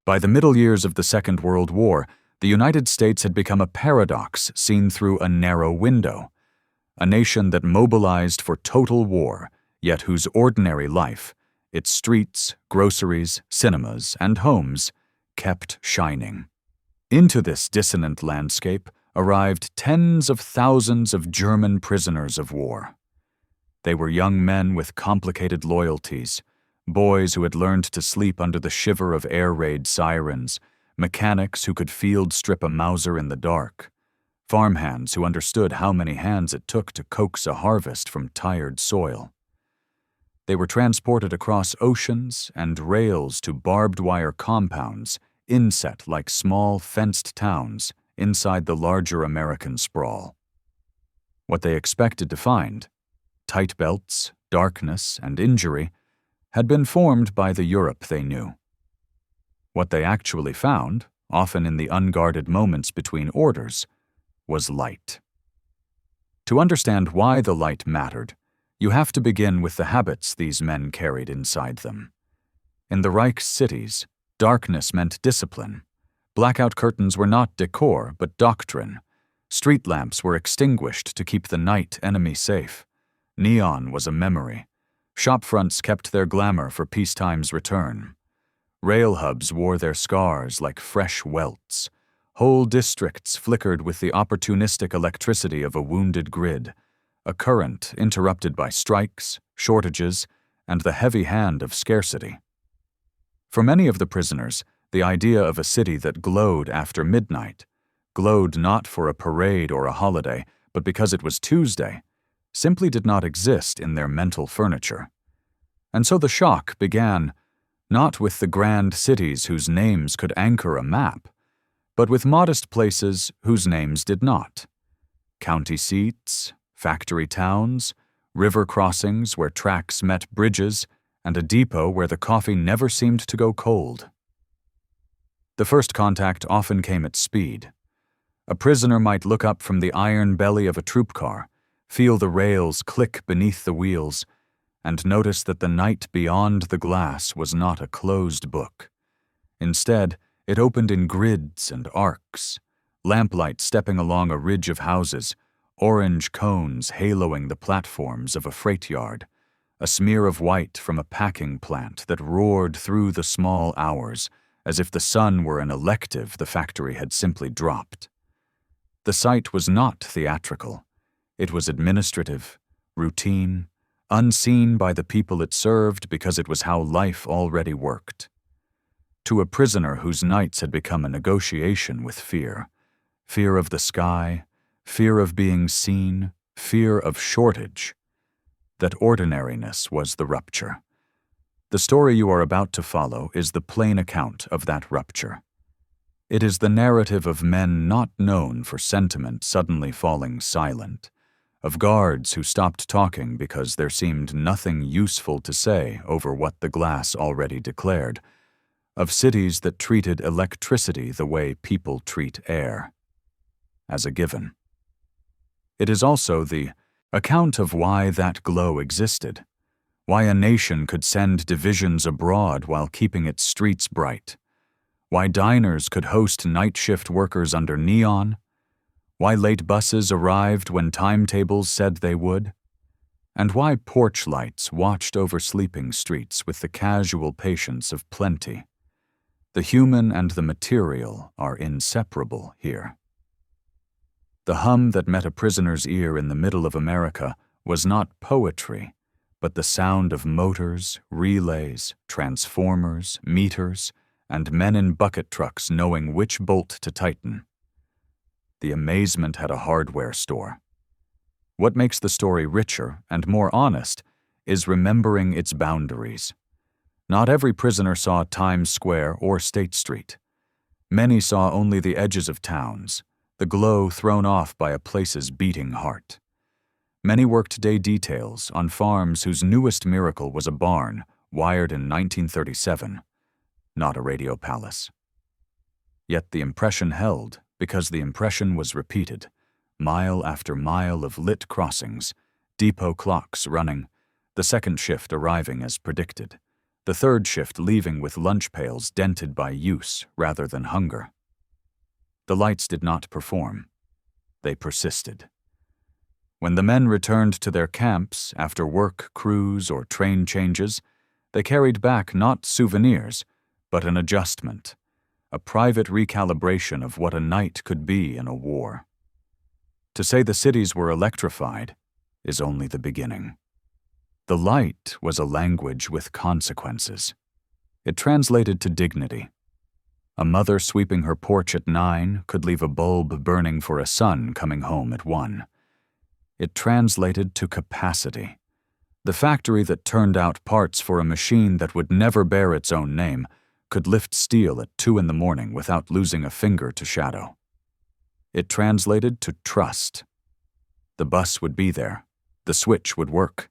By the middle years of the Second World War, the United States had become a paradox seen through a narrow window, a nation that mobilized for total war, yet whose ordinary life, its streets, groceries, cinemas, and homes, kept shining. Into this dissonant landscape arrived tens of thousands of German prisoners of war. They were young men with complicated loyalties, boys who had learned to sleep under the shiver of air raid sirens, mechanics who could field strip a Mauser in the dark, farmhands who understood how many hands it took to coax a harvest from tired soil. They were transported across oceans and rails to barbed wire compounds, inset like small fenced towns inside the larger American sprawl. What they expected to find, tight belts, darkness, and injury, had been formed by the Europe they knew. What they actually found, often in the unguarded moments between orders, was light. To understand why the light mattered, you have to begin with the habits these men carried inside them. In the Reich's cities, darkness meant discipline. Blackout curtains were not decor, but doctrine. Street lamps were extinguished to keep the night enemy safe. Neon was a memory. Shopfronts kept their glamour for peacetime's return. Rail hubs wore their scars like fresh welts. Whole districts flickered with the opportunistic electricity of a wounded grid, a current interrupted by strikes, shortages, and the heavy hand of scarcity. For many of the prisoners, the idea of a city that glowed after midnight, glowed not for a parade or a holiday, but because it was Tuesday, simply did not exist in their mental furniture. And so the shock began, not with the grand cities whose names could anchor a map, but with modest places whose names did not. County seats, factory towns, river crossings where tracks met bridges, and a depot where the coffee never seemed to go cold. The first contact often came at speed. A prisoner might look up from the iron belly of a troop car, feel the rails click beneath the wheels, and notice that the night beyond the glass was not a closed book. Instead, it opened in grids and arcs, lamplight stepping along a ridge of houses, orange cones haloing the platforms of a freight yard, a smear of white from a packing plant that roared through the small hours, as if the sun were an elective the factory had simply dropped. The sight was not theatrical. It was administrative, routine, unseen by the people it served because it was how life already worked. To a prisoner whose nights had become a negotiation with fear, fear of the sky, fear of being seen, fear of shortage, that ordinariness was the rupture. The story you are about to follow is the plain account of that rupture. It is the narrative of men not known for sentiment suddenly falling silent, of guards who stopped talking because there seemed nothing useful to say over what the glass already declared, of cities that treated electricity the way people treat air, as a given. It is also the account of why that glow existed, why a nation could send divisions abroad while keeping its streets bright, why diners could host night shift workers under neon, why late buses arrived when timetables said they would, and why porch lights watched over sleeping streets with the casual patience of plenty. The human and the material are inseparable here. The hum that met a prisoner's ear in the middle of America was not poetry, but the sound of motors, relays, transformers, meters, and men in bucket trucks knowing which bolt to tighten. The amazement had a hardware store. What makes the story richer and more honest is remembering its boundaries. Not every prisoner saw Times Square or State Street. Many saw only the edges of towns, the glow thrown off by a place's beating heart. Many worked day details on farms whose newest miracle was a barn wired in 1937, not a radio palace. Yet the impression held because the impression was repeated, mile after mile of lit crossings, depot clocks running, the second shift arriving as predicted, the third shift leaving with lunch pails dented by use rather than hunger. The lights did not perform. They persisted. When the men returned to their camps after work crews or train changes, they carried back not souvenirs, but an adjustment, a private recalibration of what a night could be in a war. To say the cities were electrified is only the beginning. The light was a language with consequences. It translated to dignity. A mother sweeping her porch at 9 could leave a bulb burning for a son coming home at 1. It translated to capacity. The factory that turned out parts for a machine that would never bear its own name could lift steel at 2 in the morning without losing a finger to shadow. It translated to trust. The bus would be there. The switch would work.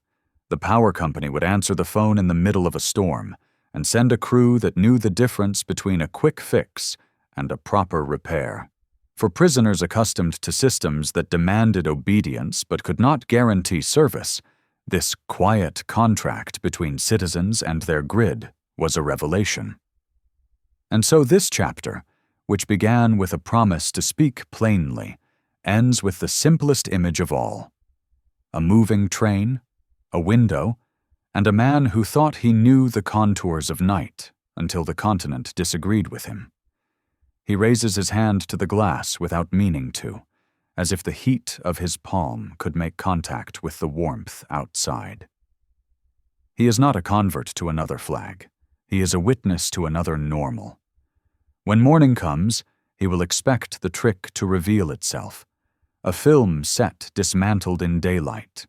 The power company would answer the phone in the middle of a storm and send a crew that knew the difference between a quick fix and a proper repair. For prisoners accustomed to systems that demanded obedience but could not guarantee service, this quiet contract between citizens and their grid was a revelation. And so this chapter, which began with a promise to speak plainly, ends with the simplest image of all: a moving train, a window, and a man who thought he knew the contours of night until the continent disagreed with him. He raises his hand to the glass without meaning to, as if the heat of his palm could make contact with the warmth outside. He is not a convert to another flag. He is a witness to another normal. When morning comes, he will expect the trick to reveal itself, a film set dismantled in daylight.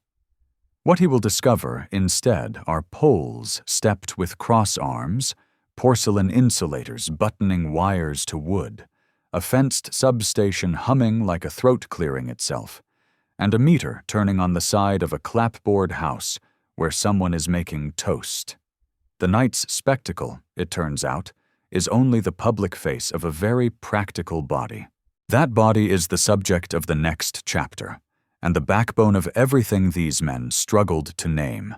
What he will discover, instead, are poles stepped with cross arms, porcelain insulators buttoning wires to wood, a fenced substation humming like a throat clearing itself, and a meter turning on the side of a clapboard house where someone is making toast. The night's spectacle, it turns out, is only the public face of a very practical body. That body is the subject of the next chapter, and the backbone of everything these men struggled to name.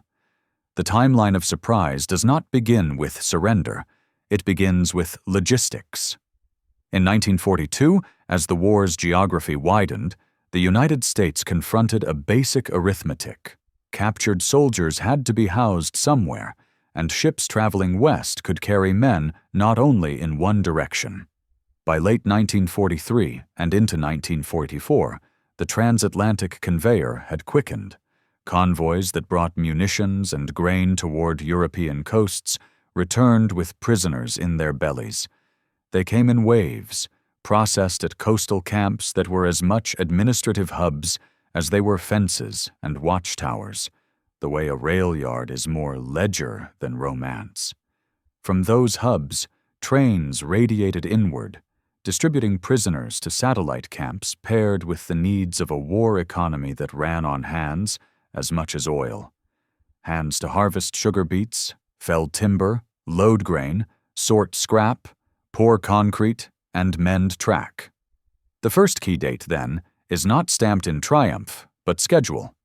The timeline of surprise does not begin with surrender, it begins with logistics. In 1942, as the war's geography widened, the United States confronted a basic arithmetic. Captured soldiers had to be housed somewhere, and ships traveling west could carry men not only in one direction. By late 1943 and into 1944, the transatlantic conveyor had quickened. Convoys that brought munitions and grain toward European coasts returned with prisoners in their bellies. They came in waves, processed at coastal camps that were as much administrative hubs as they were fences and watchtowers, the way a rail yard is more ledger than romance. From those hubs, trains radiated inward, distributing prisoners to satellite camps paired with the needs of a war economy that ran on hands as much as oil. Hands to harvest sugar beets, fell timber, load grain, sort scrap, pour concrete, and mend track. The first key date, then, is not stamped in triumph, but schedule.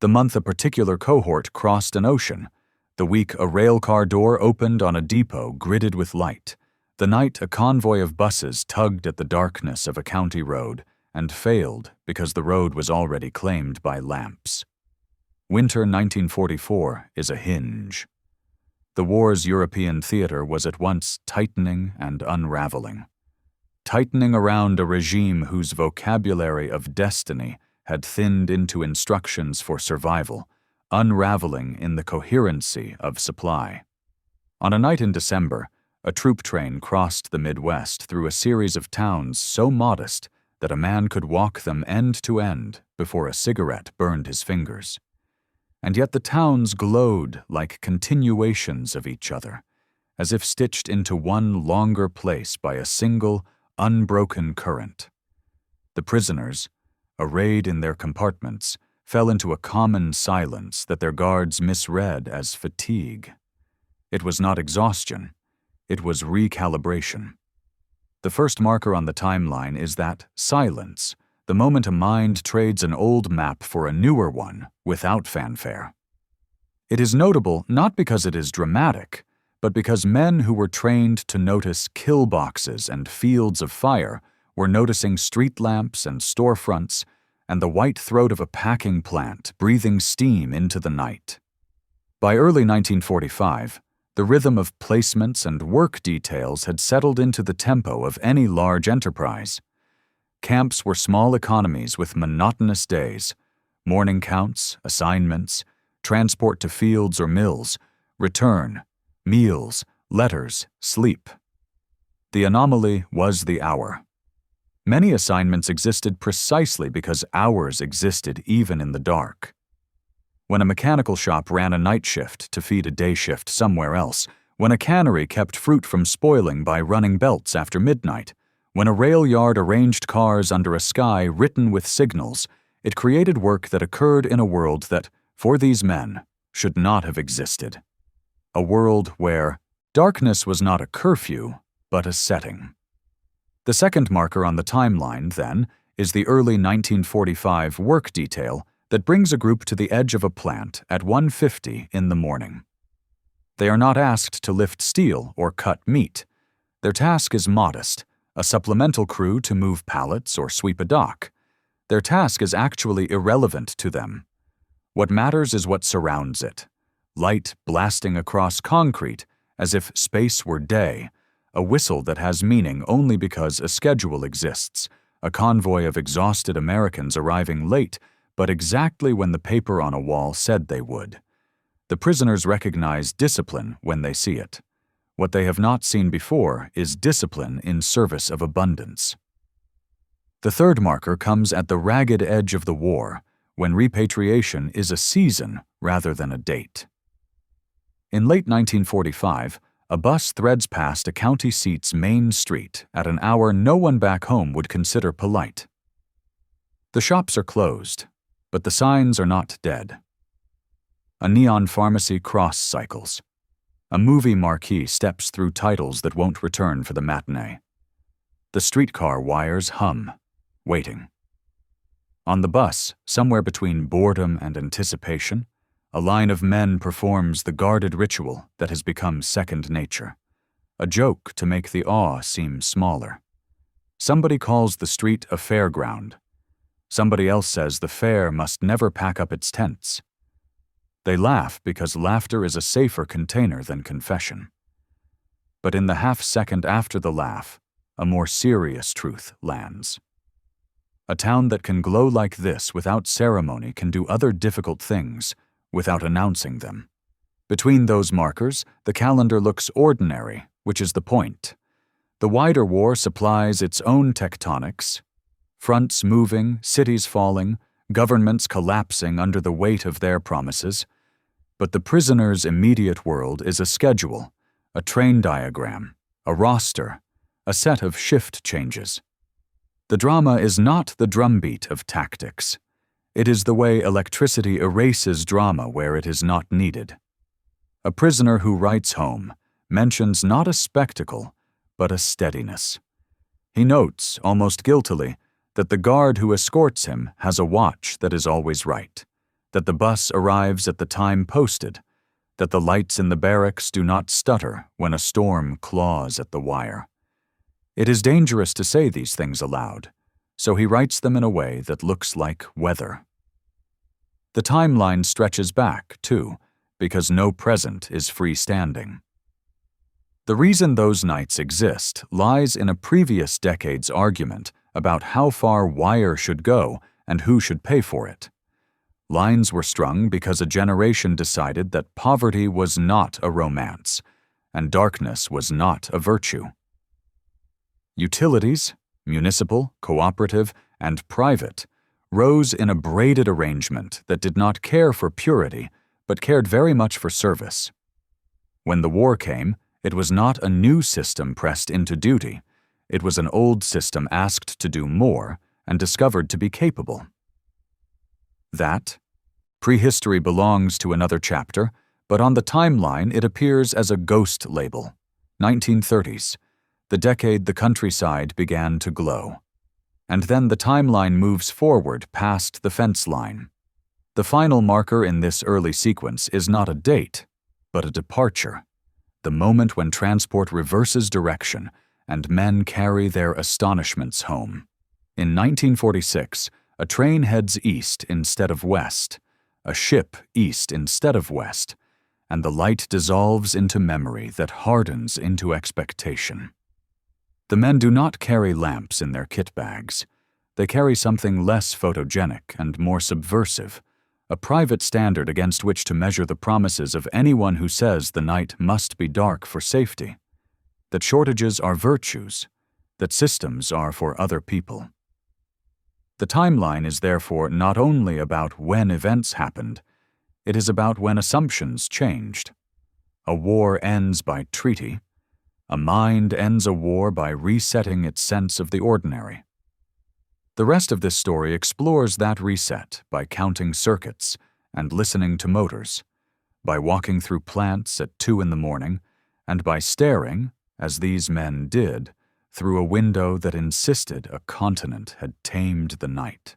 The month a particular cohort crossed an ocean, the week a railcar door opened on a depot gridded with light, the night a convoy of buses tugged at the darkness of a county road and failed because the road was already claimed by lamps. Winter 1944 is a hinge. The war's European theater was at once tightening and unraveling. Tightening around a regime whose vocabulary of destiny had thinned into instructions for survival, unraveling in the coherency of supply. On a night in December, a troop train crossed the Midwest through a series of towns so modest that a man could walk them end to end before a cigarette burned his fingers. And yet the towns glowed like continuations of each other, as if stitched into one longer place by a single, unbroken current. The prisoners, arrayed in their compartments, fell into a common silence that their guards misread as fatigue. It was not exhaustion, it was recalibration. The first marker on the timeline is that silence, the moment a mind trades an old map for a newer one without fanfare. It is notable not because it is dramatic, but because men who were trained to notice kill boxes and fields of fire were noticing street lamps and storefronts and the white throat of a packing plant breathing steam into the night. By early 1945, the rhythm of placements and work details had settled into the tempo of any large enterprise. Camps were small economies with monotonous days, morning counts, assignments, transport to fields or mills, return, meals, letters, sleep. The anomaly was the hour. Many assignments existed precisely because hours existed even in the dark. When a mechanical shop ran a night shift to feed a day shift somewhere else, when a cannery kept fruit from spoiling by running belts after midnight, when a rail yard arranged cars under a sky written with signals, it created work that occurred in a world that, for these men, should not have existed. A world where darkness was not a curfew, but a setting. The second marker on the timeline, then, is the early 1945 work detail that brings a group to the edge of a plant at 1:50 in the morning. They are not asked to lift steel or cut meat. Their task is modest, a supplemental crew to move pallets or sweep a dock. Their task is actually irrelevant to them. What matters is what surrounds it. Light blasting across concrete as if space were day, a whistle that has meaning only because a schedule exists, a convoy of exhausted Americans arriving late, but exactly when the paper on a wall said they would. The prisoners recognize discipline when they see it. What they have not seen before is discipline in service of abundance. The third marker comes at the ragged edge of the war, when repatriation is a season rather than a date. In late 1945, a bus threads past a county seat's main street at an hour no one back home would consider polite. The shops are closed, but the signs are not dead. A neon pharmacy cross-cycles. A movie marquee steps through titles that won't return for the matinee. The streetcar wires hum, waiting. On the bus, somewhere between boredom and anticipation, a line of men performs the guarded ritual that has become second nature, a joke to make the awe seem smaller. Somebody calls the street a fairground. Somebody else says the fair must never pack up its tents. They laugh because laughter is a safer container than confession. But in the half-second after the laugh, a more serious truth lands. A town that can glow like this without ceremony can do other difficult things without announcing them. Between those markers, the calendar looks ordinary, which is the point. The wider war supplies its own tectonics, fronts moving, cities falling, governments collapsing under the weight of their promises. But the prisoner's immediate world is a schedule, a train diagram, a roster, a set of shift changes. The drama is not the drumbeat of tactics. It is the way electricity erases drama where it is not needed. A prisoner who writes home mentions not a spectacle, but a steadiness. He notes, almost guiltily, that the guard who escorts him has a watch that is always right, that the bus arrives at the time posted, that the lights in the barracks do not stutter when a storm claws at the wire. It is dangerous to say these things aloud, so he writes them in a way that looks like weather. The timeline stretches back, too, because no present is freestanding. The reason those nights exist lies in a previous decade's argument about how far wire should go and who should pay for it. Lines were strung because a generation decided that poverty was not a romance, and darkness was not a virtue. Utilities, municipal, cooperative, and private, rose in a braided arrangement that did not care for purity, but cared very much for service. When the war came, it was not a new system pressed into duty. It was an old system asked to do more and discovered to be capable. That prehistory belongs to another chapter, but on the timeline it appears as a ghost label. 1930s, the decade the countryside began to glow. And then the timeline moves forward past the fence line. The final marker in this early sequence is not a date, but a departure. the moment when transport reverses direction and men carry their astonishments home. In 1946, a train heads east instead of west, a ship east instead of west, and the light dissolves into memory that hardens into expectation. The men do not carry lamps in their kit bags. They carry something less photogenic and more subversive, a private standard against which to measure the promises of anyone who says the night must be dark for safety, that shortages are virtues, that systems are for other people. The timeline is therefore not only about when events happened, it is about when assumptions changed. A war ends by treaty. A mind ends a war by resetting its sense of the ordinary. The rest of this story explores that reset by counting circuits and listening to motors, by walking through plants at 2 a.m, and by staring, as these men did, through a window that insisted a continent had tamed the night.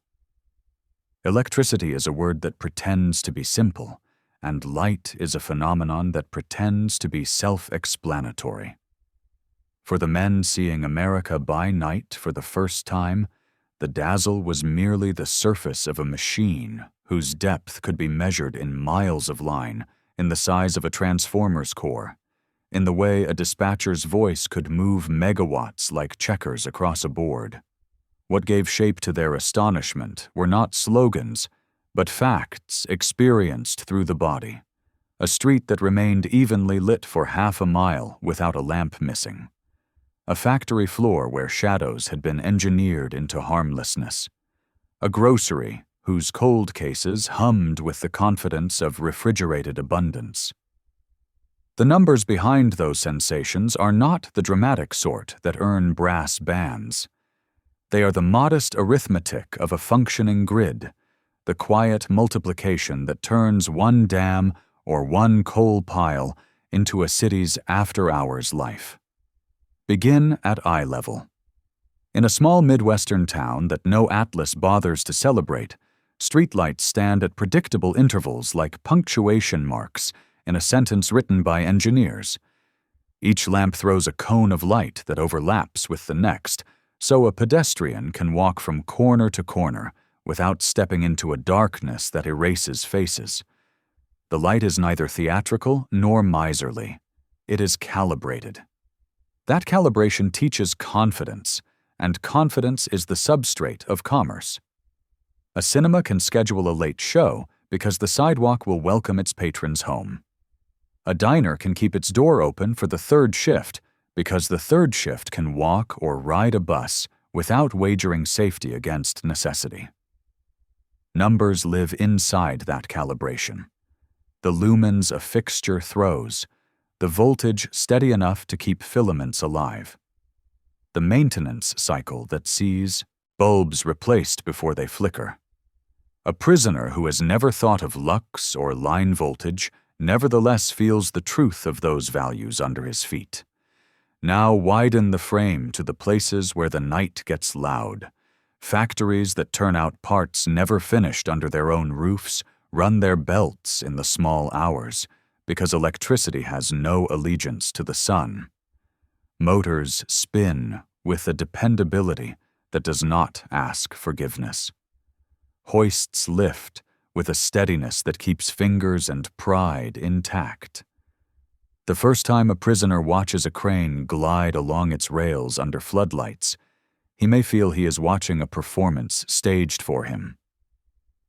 Electricity is a word that pretends to be simple, and light is a phenomenon that pretends to be self-explanatory. For the men seeing America by night for the first time, the dazzle was merely the surface of a machine whose depth could be measured in miles of line, in the size of a transformer's core, in the way a dispatcher's voice could move megawatts like checkers across a board. What gave shape to their astonishment were not slogans, but facts experienced through the body, a street that remained evenly lit for half a mile without a lamp missing, a factory floor where shadows had been engineered into harmlessness, a grocery whose cold cases hummed with the confidence of refrigerated abundance. The numbers behind those sensations are not the dramatic sort that earn brass bands. They are the modest arithmetic of a functioning grid, the quiet multiplication that turns one dam or one coal pile into a city's after-hours life. Begin at eye level. In a small Midwestern town that no atlas bothers to celebrate, streetlights stand at predictable intervals like punctuation marks in a sentence written by engineers. Each lamp throws a cone of light that overlaps with the next, so a pedestrian can walk from corner to corner without stepping into a darkness that erases faces. The light is neither theatrical nor miserly. It is calibrated. That calibration teaches confidence, and confidence is the substrate of commerce. A cinema can schedule a late show because the sidewalk will welcome its patrons home. A diner can keep its door open for the third shift because the third shift can walk or ride a bus without wagering safety against necessity. Numbers live inside that calibration. The lumens a fixture throws, the voltage steady enough to keep filaments alive. The maintenance cycle that sees bulbs replaced before they flicker. A prisoner who has never thought of lux or line voltage nevertheless feels the truth of those values under his feet. Now widen the frame to the places where the night gets loud. Factories that turn out parts never finished under their own roofs run their belts in the small hours because electricity has no allegiance to the sun. Motors spin with a dependability that does not ask forgiveness. Hoists lift with a steadiness that keeps fingers and pride intact. The first time a prisoner watches a crane glide along its rails under floodlights, he may feel he is watching a performance staged for him.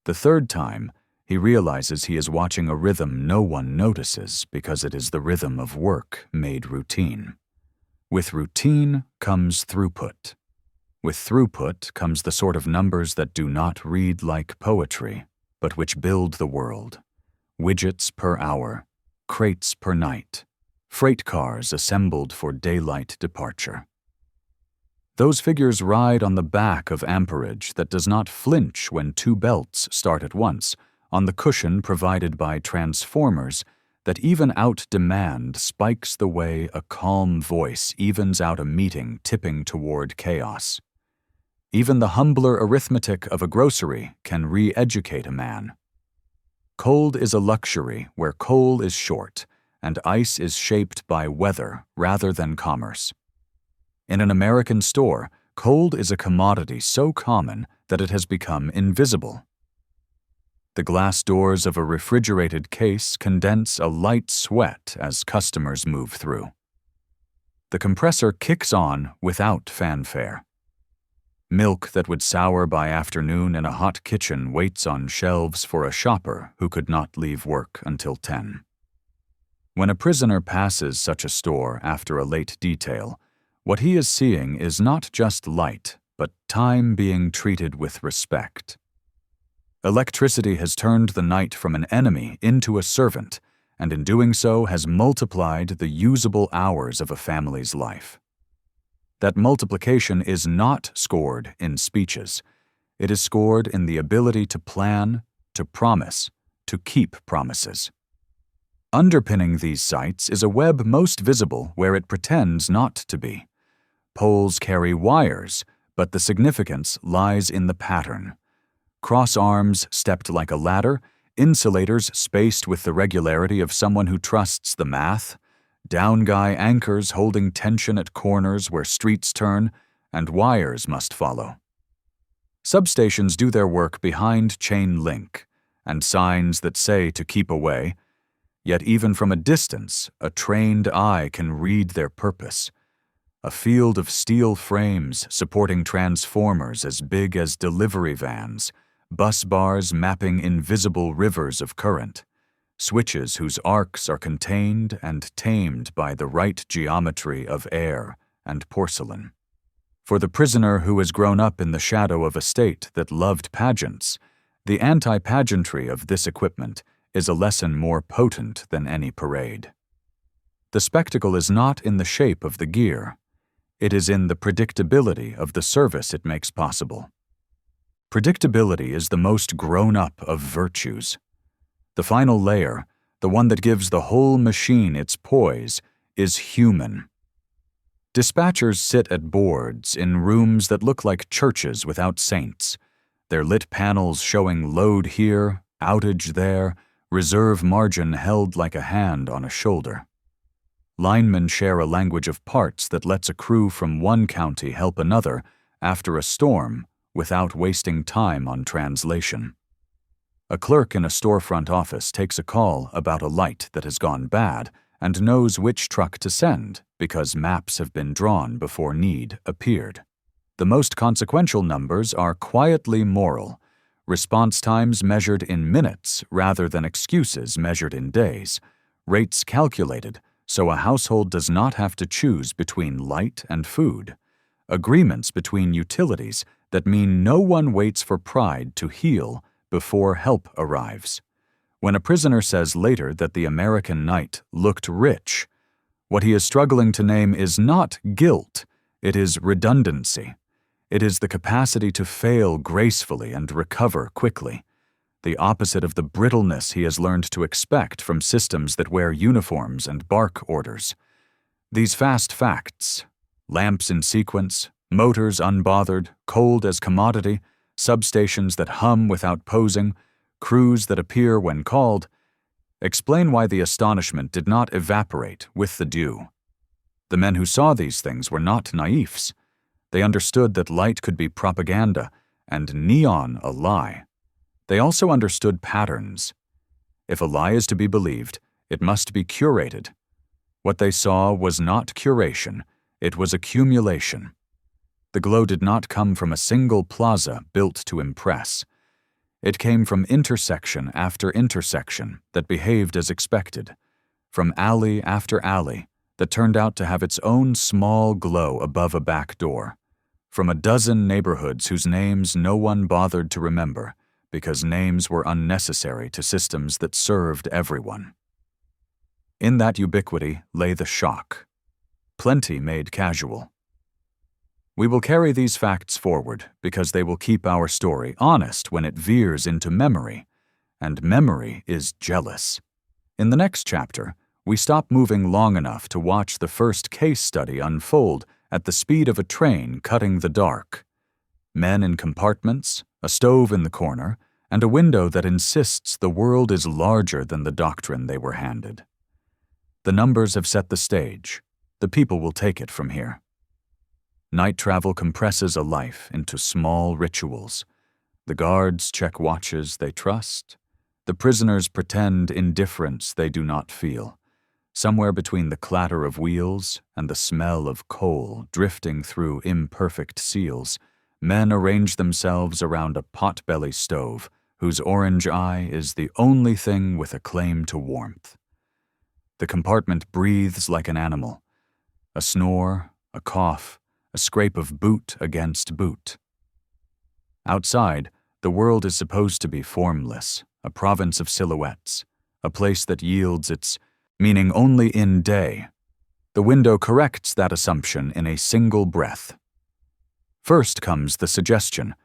The third time, he realizes he is watching a rhythm no one notices because it is the rhythm of work made routine. With routine comes throughput. With throughput comes the sort of numbers that do not read like poetry, but which build the world. Widgets per hour, crates per night, freight cars assembled for daylight departure. Those figures ride on the back of amperage that does not flinch when two belts start at once, on the cushion provided by transformers that even out-demand spikes the way a calm voice evens out a meeting tipping toward chaos. Even the humbler arithmetic of a grocery can re-educate a man. Cold is a luxury where coal is short, and ice is shaped by weather rather than commerce. In an American store, cold is a commodity so common that it has become invisible. The glass doors of a refrigerated case condense a light sweat as customers move through. The compressor kicks on without fanfare. Milk that would sour by afternoon in a hot kitchen waits on shelves for a shopper who could not leave work until 10. When a prisoner passes such a store after a late detail, what he is seeing is not just light, but time being treated with respect. Electricity has turned the night from an enemy into a servant, and in doing so has multiplied the usable hours of a family's life. That multiplication is not scored in speeches. It is scored in the ability to plan, to promise, to keep promises. Underpinning these sites is a web most visible where it pretends not to be. Poles carry wires, but the significance lies in the pattern. Cross arms stepped like a ladder, insulators spaced with the regularity of someone who trusts the math, down guy anchors holding tension at corners where streets turn, and wires must follow. Substations do their work behind chain link, and signs that say to keep away, yet even from a distance, a trained eye can read their purpose. A field of steel frames supporting transformers as big as delivery vans, bus bars mapping invisible rivers of current, switches whose arcs are contained and tamed by the right geometry of air and porcelain. For the prisoner who has grown up in the shadow of a state that loved pageants, the anti-pageantry of this equipment is a lesson more potent than any parade. The spectacle is not in the shape of the gear. It is in the predictability of the service it makes possible. Predictability is the most grown-up of virtues. The final layer, the one that gives the whole machine its poise, is human. Dispatchers sit at boards in rooms that look like churches without saints, their lit panels showing load here, outage there, reserve margin held like a hand on a shoulder. Linemen share a language of parts that lets a crew from one county help another after a storm without wasting time on translation. A clerk in a storefront office takes a call about a light that has gone bad and knows which truck to send because maps have been drawn before need appeared. The most consequential numbers are quietly moral, response times measured in minutes rather than excuses measured in days, rates calculated so a household does not have to choose between light and food, agreements between utilities that mean no one waits for pride to heal before help arrives. When a prisoner says later that the American night looked rich, what he is struggling to name is not guilt, it is redundancy. It is the capacity to fail gracefully and recover quickly, the opposite of the brittleness he has learned to expect from systems that wear uniforms and bark orders. These fast facts, lamps in sequence, motors unbothered, cold as commodity, substations that hum without posing, crews that appear when called, explain why the astonishment did not evaporate with the dew. The men who saw these things were not naifs. They understood that light could be propaganda and neon a lie. They also understood patterns. If a lie is to be believed, it must be curated. What they saw was not curation, it was accumulation. The glow did not come from a single plaza built to impress. It came from intersection after intersection that behaved as expected, from alley after alley that turned out to have its own small glow above a back door, from a dozen neighborhoods whose names no one bothered to remember because names were unnecessary to systems that served everyone. In that ubiquity lay the shock. Plenty made casual. We will carry these facts forward because they will keep our story honest when it veers into memory, and memory is jealous. In the next chapter, we stop moving long enough to watch the first case study unfold at the speed of a train cutting the dark. Men in compartments, a stove in the corner, and a window that insists the world is larger than the doctrine they were handed. The numbers have set the stage. The people will take it from here. Night travel compresses a life into small rituals. The guards check watches they trust. The prisoners pretend indifference they do not feel. Somewhere between the clatter of wheels and the smell of coal drifting through imperfect seals, men arrange themselves around a potbelly stove whose orange eye is the only thing with a claim to warmth. The compartment breathes like an animal. A snore, a cough, a scrape of boot against boot. Outside, the world is supposed to be formless, a province of silhouettes, a place that yields its meaning only in day. The window corrects that assumption in a single breath. First comes the suggestion,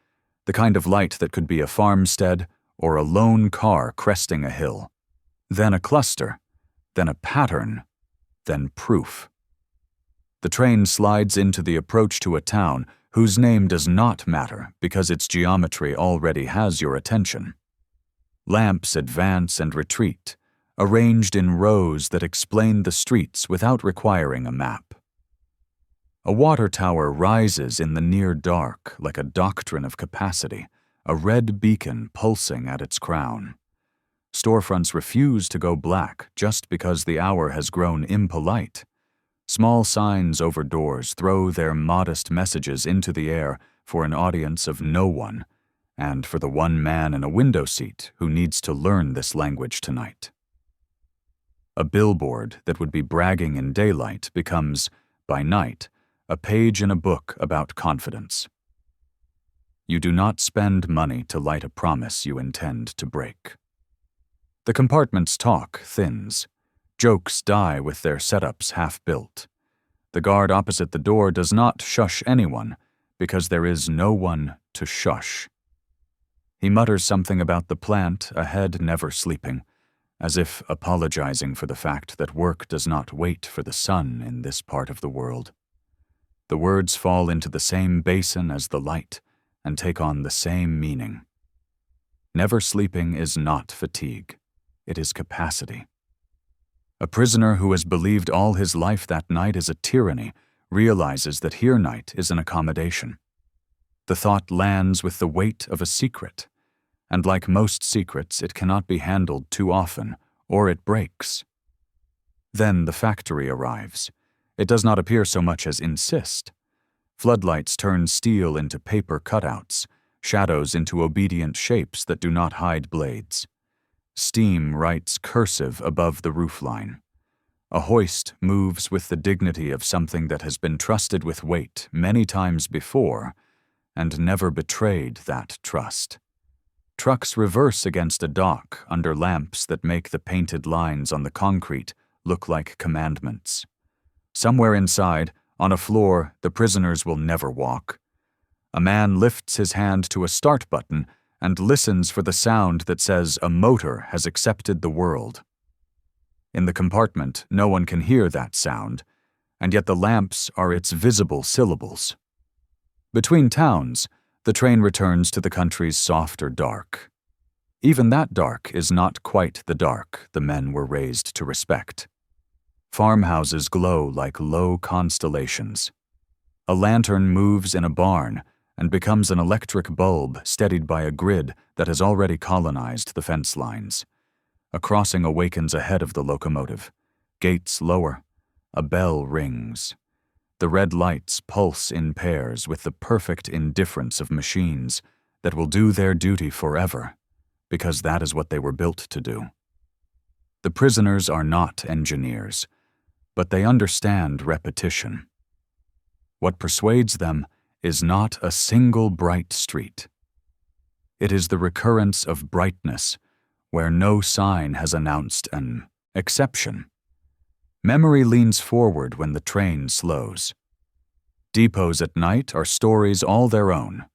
the kind of light that could be a farmstead or a lone car cresting a hill. Then a cluster, then a pattern, then proof. The train slides into the approach to a town whose name does not matter because its geometry already has your attention. Lamps advance and retreat, arranged in rows that explain the streets without requiring a map. A water tower rises in the near dark like a doctrine of capacity, a red beacon pulsing at its crown. Storefronts refuse to go black just because the hour has grown impolite. Small signs over doors throw their modest messages into the air for an audience of no one, and for the one man in a window seat who needs to learn this language tonight. A billboard that would be bragging in daylight becomes, by night, a page in a book about confidence. You do not spend money to light a promise you intend to break. The compartment's talk thins. Jokes die with their setups half-built. The guard opposite the door does not shush anyone because there is no one to shush. He mutters something about the plant ahead never sleeping, as if apologizing for the fact that work does not wait for the sun in this part of the world. The words fall into the same basin as the light and take on the same meaning. Never sleeping is not fatigue. It is capacity. A prisoner who has believed all his life that night is a tyranny realizes that here night is an accommodation. The thought lands with the weight of a secret, and like most secrets, it cannot be handled too often, or it breaks. Then the factory arrives. It does not appear so much as insist. Floodlights turn steel into paper cutouts, shadows into obedient shapes that do not hide blades. Steam writes cursive above the roofline. A hoist moves with the dignity of something that has been trusted with weight many times before and never betrayed that trust. Trucks reverse against a dock under lamps that make the painted lines on the concrete look like commandments. Somewhere inside, on a floor the prisoners will never walk. A man lifts his hand to a start button and listens for the sound that says a motor has accepted the world. In the compartment, no one can hear that sound, and yet the lamps are its visible syllables. Between towns, the train returns to the country's softer dark. Even that dark is not quite the dark the men were raised to respect. Farmhouses glow like low constellations. A lantern moves in a barn and becomes an electric bulb steadied by a grid that has already colonized the fence lines. A crossing awakens ahead of the locomotive. Gates lower. A bell rings. The red lights pulse in pairs with the perfect indifference of machines that will do their duty forever, because that is what they were built to do. The prisoners are not engineers, but they understand repetition. What persuades them is not a single bright street. It is the recurrence of brightness where no sign has announced an exception. Memory leans forward when the train slows. Depots at night are stories all their own.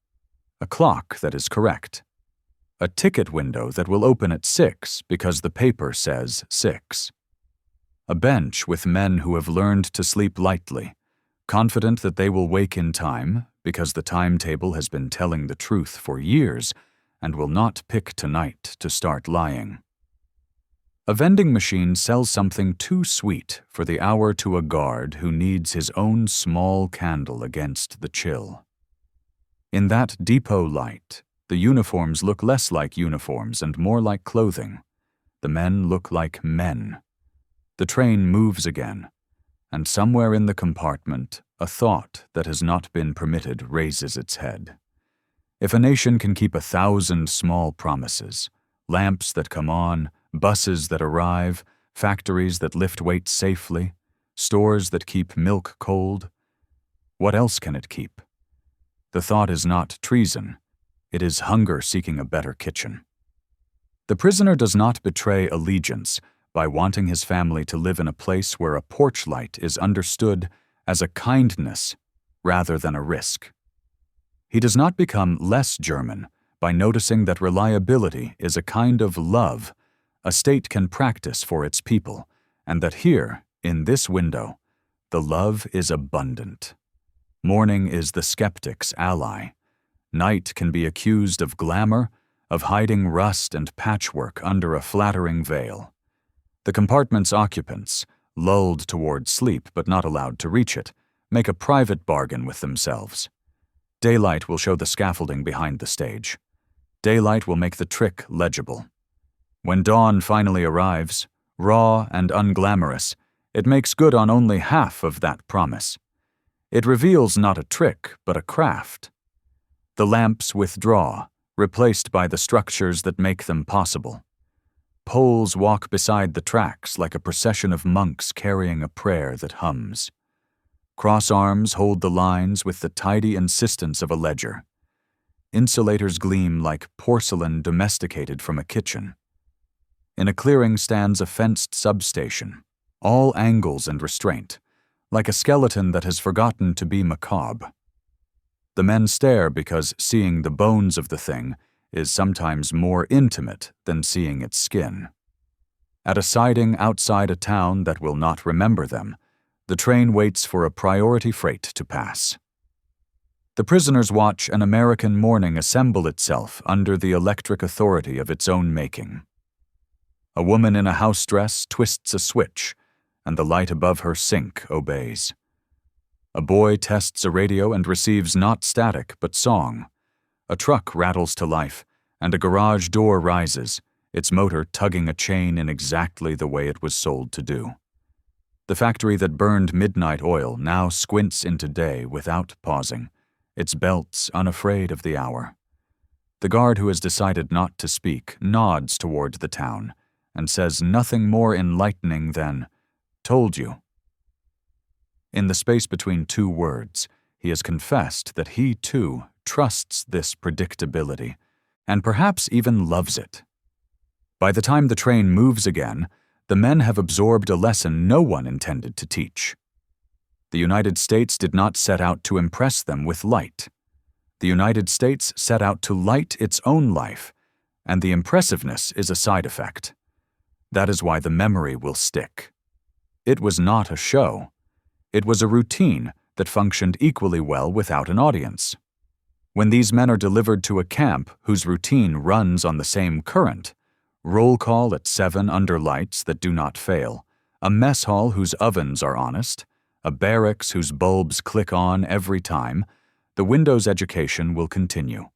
A clock that is correct. A ticket window that will open at 6 because the paper says 6. A bench with men who have learned to sleep lightly, confident that they will wake in time because the timetable has been telling the truth for years and will not pick tonight to start lying. A vending machine sells something too sweet for the hour to a guard who needs his own small candle against the chill. In that depot light, the uniforms look less like uniforms and more like clothing. The men look like men. The train moves again, and somewhere in the compartment, a thought that has not been permitted raises its head. If a nation can keep 1,000 small promises, lamps that come on, buses that arrive, factories that lift weights safely, stores that keep milk cold, what else can it keep? The thought is not treason. It is hunger seeking a better kitchen. The prisoner does not betray allegiance by wanting his family to live in a place where a porch light is understood as a kindness rather than a risk. He does not become less German by noticing that reliability is a kind of love a state can practice for its people, and that here, in this window, the love is abundant. Morning is the skeptic's ally. Night can be accused of glamour, of hiding rust and patchwork under a flattering veil. The compartment's occupants, lulled toward sleep but not allowed to reach it, make a private bargain with themselves. Daylight will show the scaffolding behind the stage. Daylight will make the trick legible. When dawn finally arrives, raw and unglamorous, it makes good on only half of that promise. It reveals not a trick, but a craft. The lamps withdraw, replaced by the structures that make them possible. Poles walk beside the tracks like a procession of monks carrying a prayer that hums. Cross arms hold the lines with the tidy insistence of a ledger. Insulators gleam like porcelain domesticated from a kitchen. In a clearing stands a fenced substation, all angles and restraint, like a skeleton that has forgotten to be macabre. The men stare because seeing the bones of the thing is sometimes more intimate than seeing its skin. At a siding outside a town that will not remember them, the train waits for a priority freight to pass. The prisoners watch an American morning assemble itself under the electric authority of its own making. A woman in a house dress twists a switch, and the light above her sink obeys. A boy tests a radio and receives not static but song. A truck rattles to life, and a garage door rises, its motor tugging a chain in exactly the way it was sold to do. The factory that burned midnight oil now squints into day without pausing, its belts unafraid of the hour. The guard who has decided not to speak nods toward the town and says nothing more enlightening than, "Told you." In the space between two words, he has confessed that he, too, trusts this predictability, and perhaps even loves it. By the time the train moves again, the men have absorbed a lesson no one intended to teach. The United States did not set out to impress them with light. The United States set out to light its own life, and the impressiveness is a side effect. That is why the memory will stick. It was not a show. It was a routine that functioned equally well without an audience. When these men are delivered to a camp whose routine runs on the same current, roll call at 7 under lights that do not fail, a mess hall whose ovens are honest, a barracks whose bulbs click on every time, the Windows education will continue.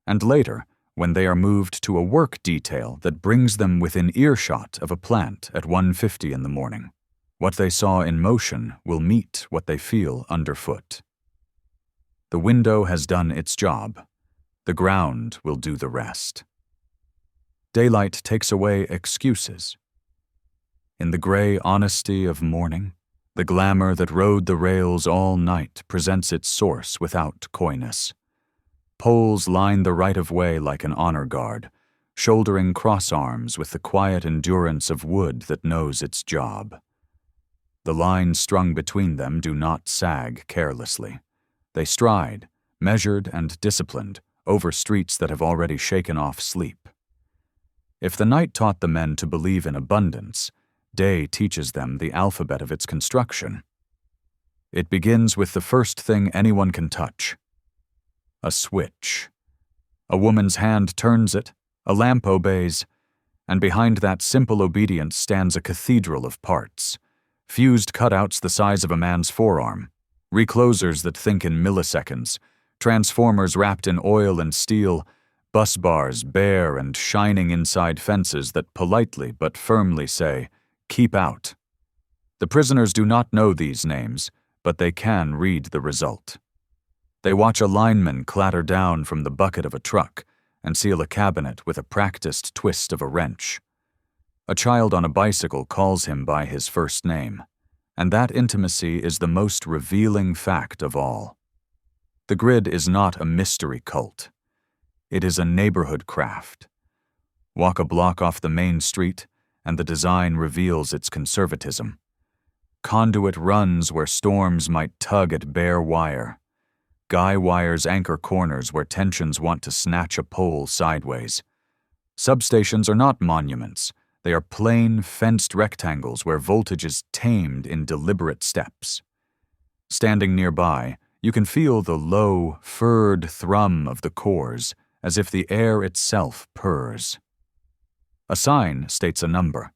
And later, when they are moved to a work detail that brings them within earshot of a plant at 1:50 in the morning, what they saw in motion will meet what they feel underfoot. The window has done its job. The ground will do the rest. Daylight takes away excuses. In the gray honesty of morning, the glamour that rode the rails all night presents its source without coyness. Poles line the right-of-way like an honor guard, shouldering cross arms with the quiet endurance of wood that knows its job. The lines strung between them do not sag carelessly. They stride, measured and disciplined, over streets that have already shaken off sleep. If the night taught the men to believe in abundance, day teaches them the alphabet of its construction. It begins with the first thing anyone can touch: a switch. A woman's hand turns it, a lamp obeys, and behind that simple obedience stands a cathedral of parts. Fused cutouts the size of a man's forearm, reclosers that think in milliseconds, transformers wrapped in oil and steel, bus bars bare and shining inside fences that politely but firmly say, "Keep out." The prisoners do not know these names, but they can read the result. They watch a lineman clatter down from the bucket of a truck and seal a cabinet with a practiced twist of a wrench. A child on a bicycle calls him by his first name, and that intimacy is the most revealing fact of all. The grid is not a mystery cult. It is a neighborhood craft. Walk a block off the main street, and the design reveals its conservatism. Conduit runs where storms might tug at bare wire. Guy wires anchor corners where tensions want to snatch a pole sideways. Substations are not monuments. They are plain, fenced rectangles where voltage is tamed in deliberate steps. Standing nearby, you can feel the low, furred thrum of the cores, as if the air itself purrs. A sign states a number.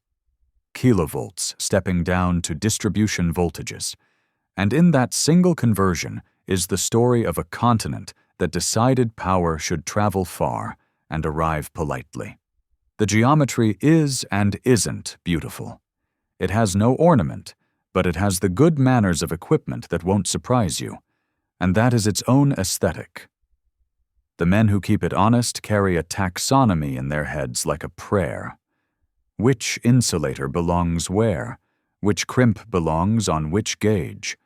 Kilovolts stepping down to distribution voltages. And in that single conversion is the story of a continent that decided power should travel far and arrive politely. The geometry is and isn't beautiful. It has no ornament, but it has the good manners of equipment that won't surprise you, and that is its own aesthetic. The men who keep it honest carry a taxonomy in their heads like a prayer. Which insulator belongs where? Which crimp belongs on which gauge?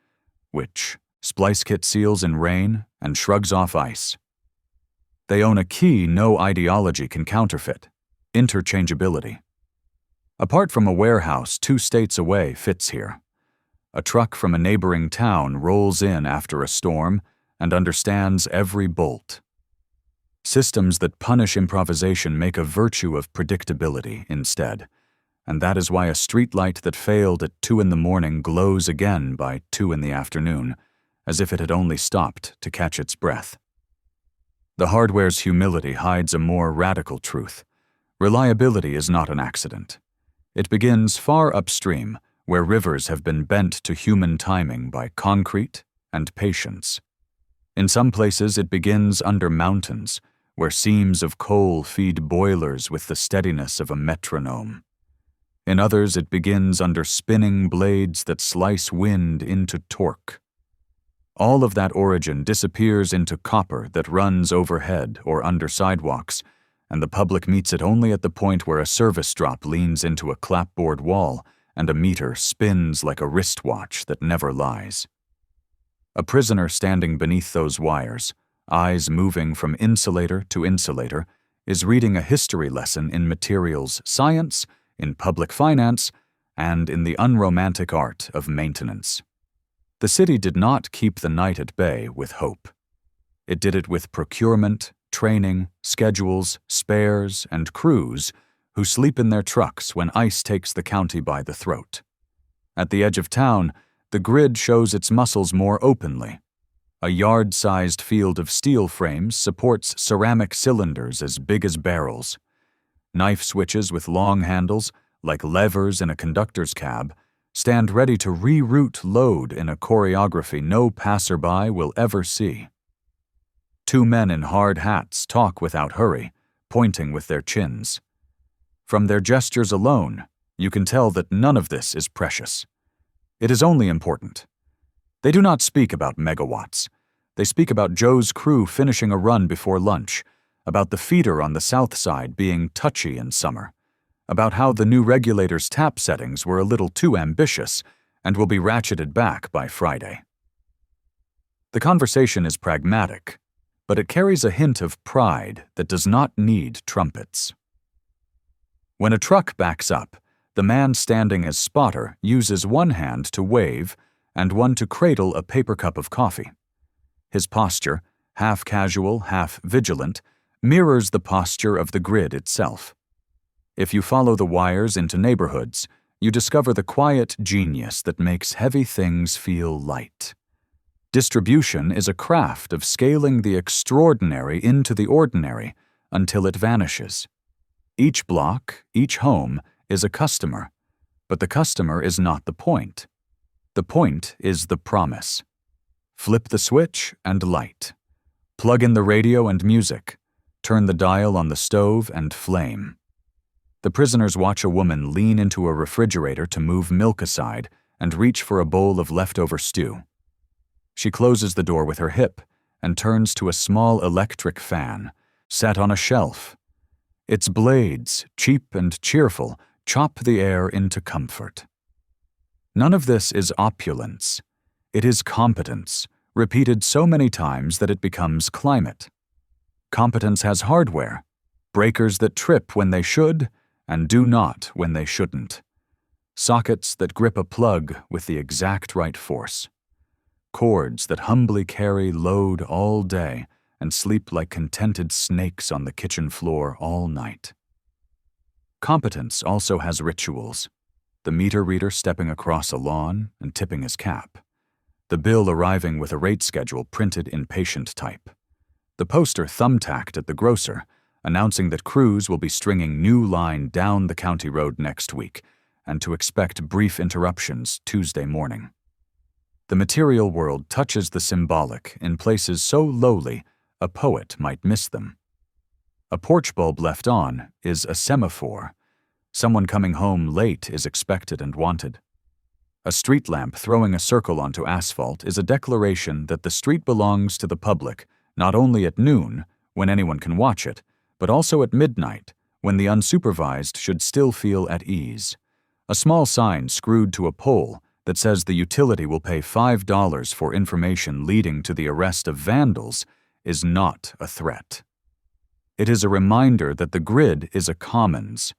Which splice kit seals in rain and shrugs off ice? They own a key no ideology can counterfeit: interchangeability. Apart from a warehouse 2 states away fits here. A truck from a neighboring town rolls in after a storm and understands every bolt. Systems that punish improvisation make a virtue of predictability instead, and that is why a streetlight that failed at 2 in the morning glows again by 2 in the afternoon, as if it had only stopped to catch its breath. The hardware's humility hides a more radical truth. Reliability is not an accident. It begins far upstream, where rivers have been bent to human timing by concrete and patience. In some places it begins under mountains, where seams of coal feed boilers with the steadiness of a metronome. In others it begins under spinning blades that slice wind into torque. All of that origin disappears into copper that runs overhead or under sidewalks, and the public meets it only at the point where a service drop leans into a clapboard wall and a meter spins like a wristwatch that never lies. A prisoner standing beneath those wires, eyes moving from insulator to insulator, is reading a history lesson in materials science, in public finance, and in the unromantic art of maintenance. The city did not keep the night at bay with hope. It did it with procurement, training, schedules, spares, and crews who sleep in their trucks when ice takes the county by the throat. At the edge of town, the grid shows its muscles more openly. A yard-sized field of steel frames supports ceramic cylinders as big as barrels. Knife switches with long handles, like levers in a conductor's cab, stand ready to reroute load in a choreography no passerby will ever see. 2 men in hard hats talk without hurry, pointing with their chins. From their gestures alone, you can tell that none of this is precious. It is only important. They do not speak about megawatts. They speak about Joe's crew finishing a run before lunch, about the feeder on the south side being touchy in summer, about how the new regulator's tap settings were a little too ambitious and will be ratcheted back by Friday. The conversation is pragmatic, but it carries a hint of pride that does not need trumpets. When a truck backs up, the man standing as spotter uses one hand to wave and one to cradle a paper cup of coffee. His posture, half casual, half vigilant, mirrors the posture of the grid itself. If you follow the wires into neighborhoods, you discover the quiet genius that makes heavy things feel light. Distribution is a craft of scaling the extraordinary into the ordinary until it vanishes. Each block, each home, is a customer, but the customer is not the point. The point is the promise. Flip the switch and light. Plug in the radio and music. Turn the dial on the stove and flame. The prisoners watch a woman lean into a refrigerator to move milk aside and reach for a bowl of leftover stew. She closes the door with her hip and turns to a small electric fan, set on a shelf. Its blades, cheap and cheerful, chop the air into comfort. None of this is opulence. It is competence, repeated so many times that it becomes climate. Competence has hardware, breakers that trip when they should and do not when they shouldn't, sockets that grip a plug with the exact right force, cords that humbly carry load all day and sleep like contented snakes on the kitchen floor all night. Competence also has rituals, the meter reader stepping across a lawn and tipping his cap, the bill arriving with a rate schedule printed in patient type, the poster thumbtacked at the grocer announcing that crews will be stringing new line down the county road next week and to expect brief interruptions Tuesday morning. The material world touches the symbolic in places so lowly a poet might miss them. A porch bulb left on is a semaphore. Someone coming home late is expected and wanted. A street lamp throwing a circle onto asphalt is a declaration that the street belongs to the public not only at noon, when anyone can watch it, but also at midnight, when the unsupervised should still feel at ease. A small sign screwed to a pole that says the utility will pay $5 for information leading to the arrest of vandals is not a threat. It is a reminder that the grid is a commons,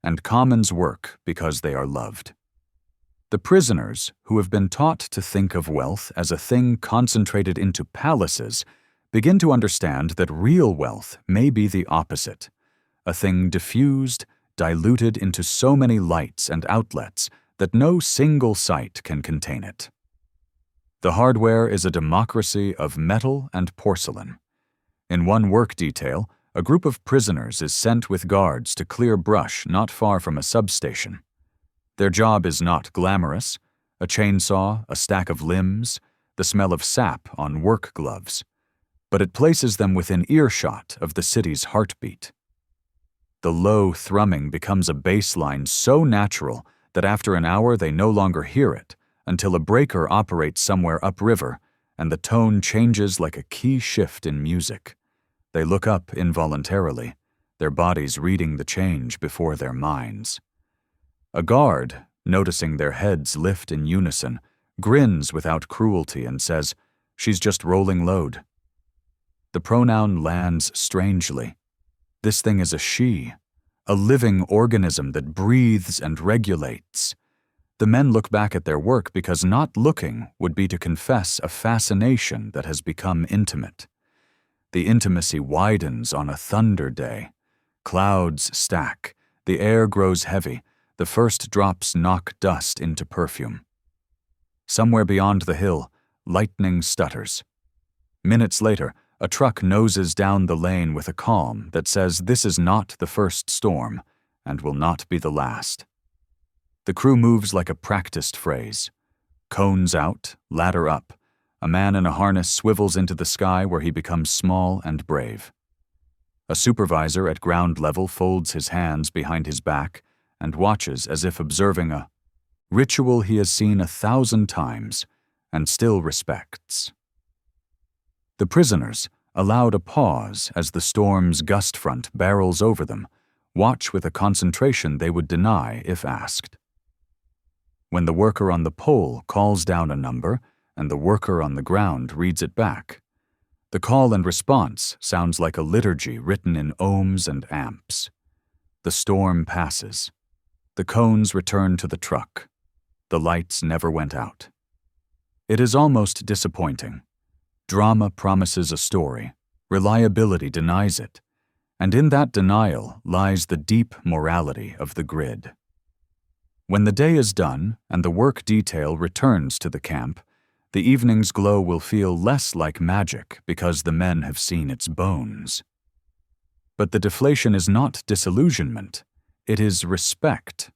and commons work because they are loved. The prisoners, who have been taught to think of wealth as a thing concentrated into palaces, begin to understand that real wealth may be the opposite, a thing diffused, diluted into so many lights and outlets that no single site can contain it. The hardware is a democracy of metal and porcelain. In one work detail, a group of prisoners is sent with guards to clear brush not far from a substation. Their job is not glamorous: a chainsaw, a stack of limbs, the smell of sap on work gloves. But it places them within earshot of the city's heartbeat. The low thrumming becomes a bass line so natural that after an hour they no longer hear it, until a breaker operates somewhere upriver and the tone changes like a key shift in music. They look up involuntarily, their bodies reading the change before their minds. A guard, noticing their heads lift in unison, grins without cruelty and says, "She's just rolling load." The pronoun lands strangely. This thing is a she, a living organism that breathes and regulates. The men look back at their work because not looking would be to confess a fascination that has become intimate. The intimacy widens on a thunder day. Clouds stack, the air grows heavy, the first drops knock dust into perfume. Somewhere beyond the hill, lightning stutters. Minutes later, a truck noses down the lane with a calm that says this is not the first storm and will not be the last. The crew moves like a practiced phrase. Cones out, ladder up. A man in a harness swivels into the sky where he becomes small and brave. A supervisor at ground level folds his hands behind his back and watches as if observing a ritual he has seen 1,000 times and still respects. The prisoners, allowed a pause as the storm's gust front barrels over them, watch with a concentration they would deny if asked. When the worker on the pole calls down a number and the worker on the ground reads it back, the call and response sounds like a liturgy written in ohms and amps. The storm passes. The cones return to the truck. The lights never went out. It is almost disappointing. Drama promises a story, reliability denies it, and in that denial lies the deep morality of the grid. When the day is done and the work detail returns to the camp, the evening's glow will feel less like magic because the men have seen its bones. But the deflation is not disillusionment, it is respect.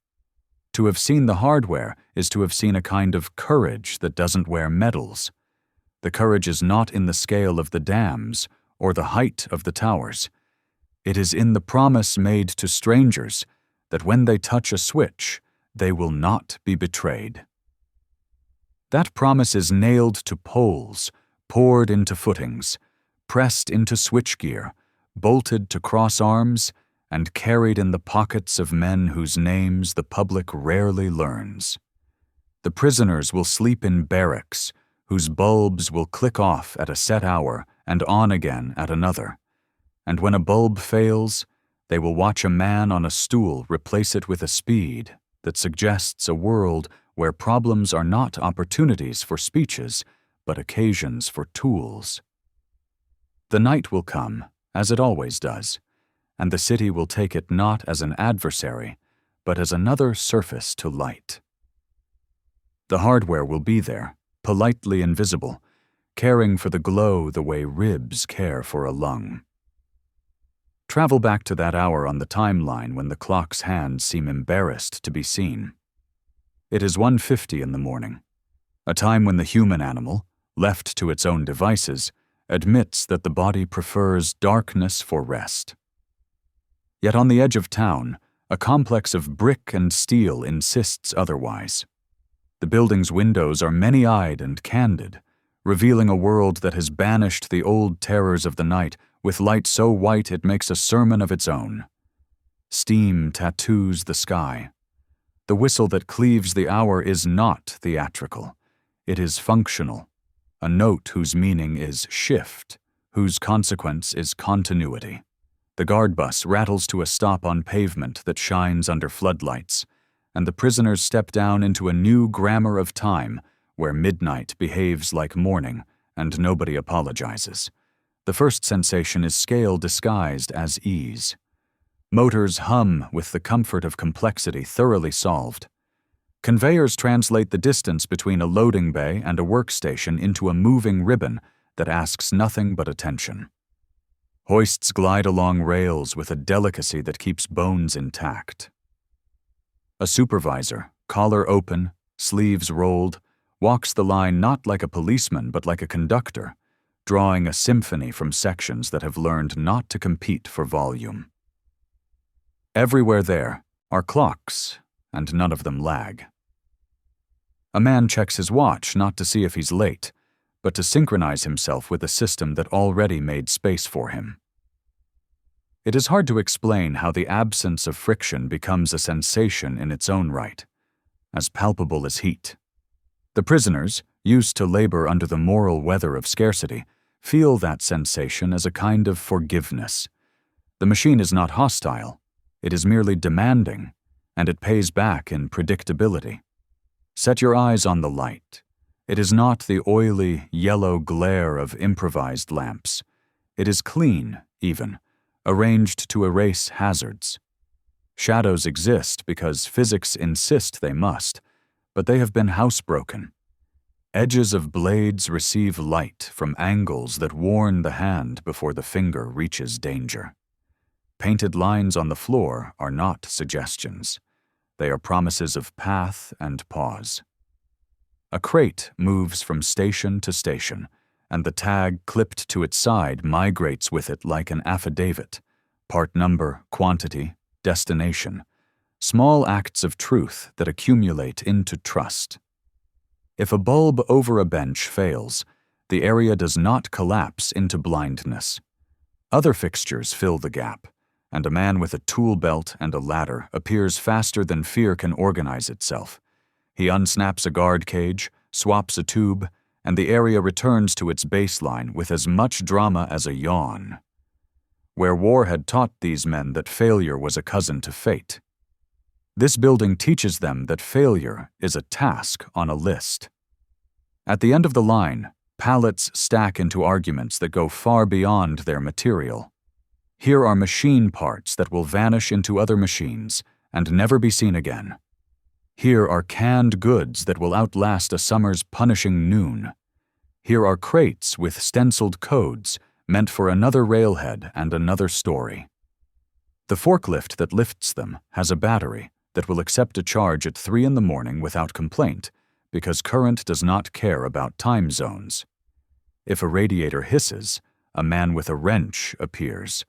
To have seen the hardware is to have seen a kind of courage that doesn't wear medals. The courage is not in the scale of the dams or the height of the towers. It is in the promise made to strangers that when they touch a switch, they will not be betrayed. That promise is nailed to poles, poured into footings, pressed into switchgear, bolted to cross arms, and carried in the pockets of men whose names the public rarely learns. The prisoners will sleep in barracks, whose bulbs will click off at a set hour and on again at another. And when a bulb fails, they will watch a man on a stool replace it with a speed that suggests a world where problems are not opportunities for speeches, but occasions for tools. The night will come, as it always does, and the city will take it not as an adversary, but as another surface to light. The hardware will be there, politely invisible, caring for the glow the way ribs care for a lung. Travel back to that hour on the timeline when the clock's hands seem embarrassed to be seen. It is 1:50 in the morning, a time when the human animal, left to its own devices, admits that the body prefers darkness for rest. Yet on the edge of town, a complex of brick and steel insists otherwise. The building's windows are many-eyed and candid, revealing a world that has banished the old terrors of the night with light so white it makes a sermon of its own. Steam tattoos the sky. The whistle that cleaves the hour is not theatrical. It is functional, a note whose meaning is shift, whose consequence is continuity. The guard bus rattles to a stop on pavement that shines under floodlights, and the prisoners step down into a new grammar of time where midnight behaves like morning and nobody apologizes. The first sensation is scale disguised as ease. Motors hum with the comfort of complexity thoroughly solved. Conveyors translate the distance between a loading bay and a workstation into a moving ribbon that asks nothing but attention. Hoists glide along rails with a delicacy that keeps bones intact. A supervisor, collar open, sleeves rolled, walks the line not like a policeman but like a conductor, drawing a symphony from sections that have learned not to compete for volume. Everywhere there are clocks, and none of them lag. A man checks his watch not to see if he's late, but to synchronize himself with a system that already made space for him. It is hard to explain how the absence of friction becomes a sensation in its own right, as palpable as heat. The prisoners, used to labor under the moral weather of scarcity, feel that sensation as a kind of forgiveness. The machine is not hostile, it is merely demanding, and it pays back in predictability. Set your eyes on the light. It is not the oily, yellow glare of improvised lamps. It is clean, even, arranged to erase hazards. Shadows exist because physics insist they must, but they have been housebroken. Edges of blades receive light from angles that warn the hand before the finger reaches danger. Painted lines on the floor are not suggestions. They are promises of path and pause. A crate moves from station to station, and the tag clipped to its side migrates with it like an affidavit, part number, quantity, destination, small acts of truth that accumulate into trust. If a bulb over a bench fails, the area does not collapse into blindness. Other fixtures fill the gap, and a man with a tool belt and a ladder appears faster than fear can organize itself. He unsnaps a guard cage, swaps a tube, and the area returns to its baseline with as much drama as a yawn. Where war had taught these men that failure was a cousin to fate. This building teaches them that failure is a task on a list. At the end of the line, pallets stack into arguments that go far beyond their material. Here are machine parts that will vanish into other machines and never be seen again. Here are canned goods that will outlast a summer's punishing noon. Here are crates with stenciled codes meant for another railhead and another story. The forklift that lifts them has a battery that will accept a charge at 3 in the morning without complaint, because current does not care about time zones. If a radiator hisses, a man with a wrench appears.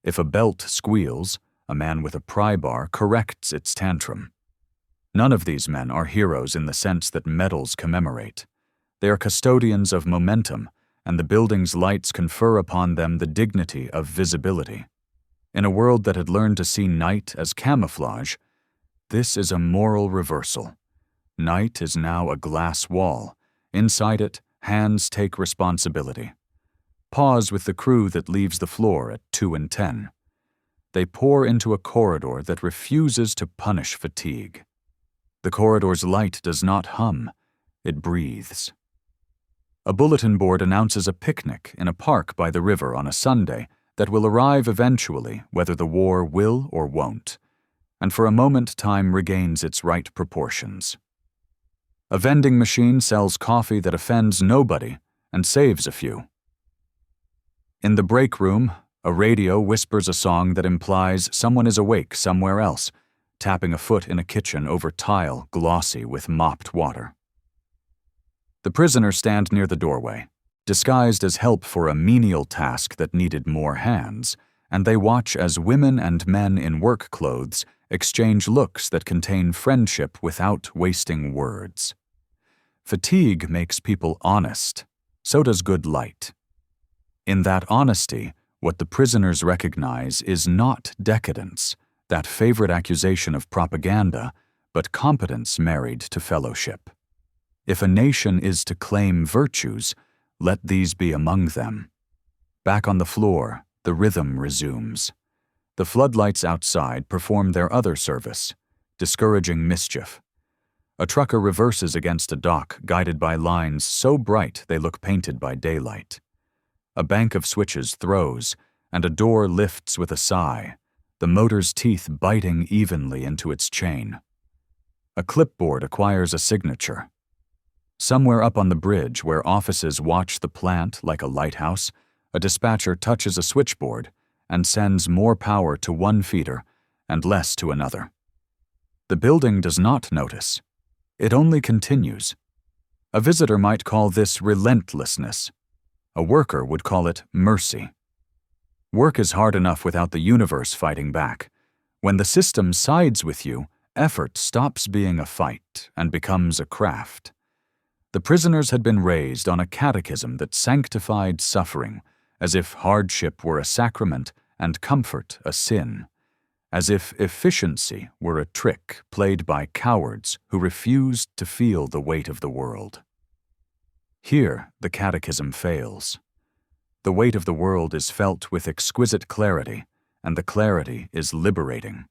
If a belt squeals, a man with a pry bar corrects its tantrum. None of these men are heroes in the sense that medals commemorate. They are custodians of momentum, and the building's lights confer upon them the dignity of visibility. In a world that had learned to see night as camouflage, this is a moral reversal. Night is now a glass wall. Inside it, hands take responsibility. Pause with the crew that leaves the floor at 2 and 10. They pour into a corridor that refuses to punish fatigue. The corridor's light does not hum, it breathes. A bulletin board announces a picnic in a park by the river on a Sunday that will arrive eventually, whether the war will or won't. And for a moment, time regains its right proportions. A vending machine sells coffee that offends nobody and saves a few. In the break room, a radio whispers a song that implies someone is awake somewhere else, tapping a foot in a kitchen over tile glossy with mopped water. The prisoners stand near the doorway, disguised as help for a menial task that needed more hands, and they watch as women and men in work clothes exchange looks that contain friendship without wasting words. Fatigue makes people honest, so does good light. In that honesty, what the prisoners recognize is not decadence, that favorite accusation of propaganda, but competence married to fellowship. If a nation is to claim virtues, let these be among them. Back on the floor, the rhythm resumes. The floodlights outside perform their other service, discouraging mischief. A trucker reverses against a dock guided by lines so bright they look painted by daylight. A bank of switches throws, and a door lifts with a sigh, the motor's teeth biting evenly into its chain. A clipboard acquires a signature. Somewhere up on the bridge where offices watch the plant like a lighthouse, a dispatcher touches a switchboard and sends more power to one feeder and less to another. The building does not notice. It only continues. A visitor might call this relentlessness. A worker would call it mercy. Work is hard enough without the universe fighting back. When the system sides with you, effort stops being a fight and becomes a craft. The prisoners had been raised on a catechism that sanctified suffering, as if hardship were a sacrament and comfort a sin, as if efficiency were a trick played by cowards who refused to feel the weight of the world. Here, the catechism fails. The weight of the world is felt with exquisite clarity, and the clarity is liberating.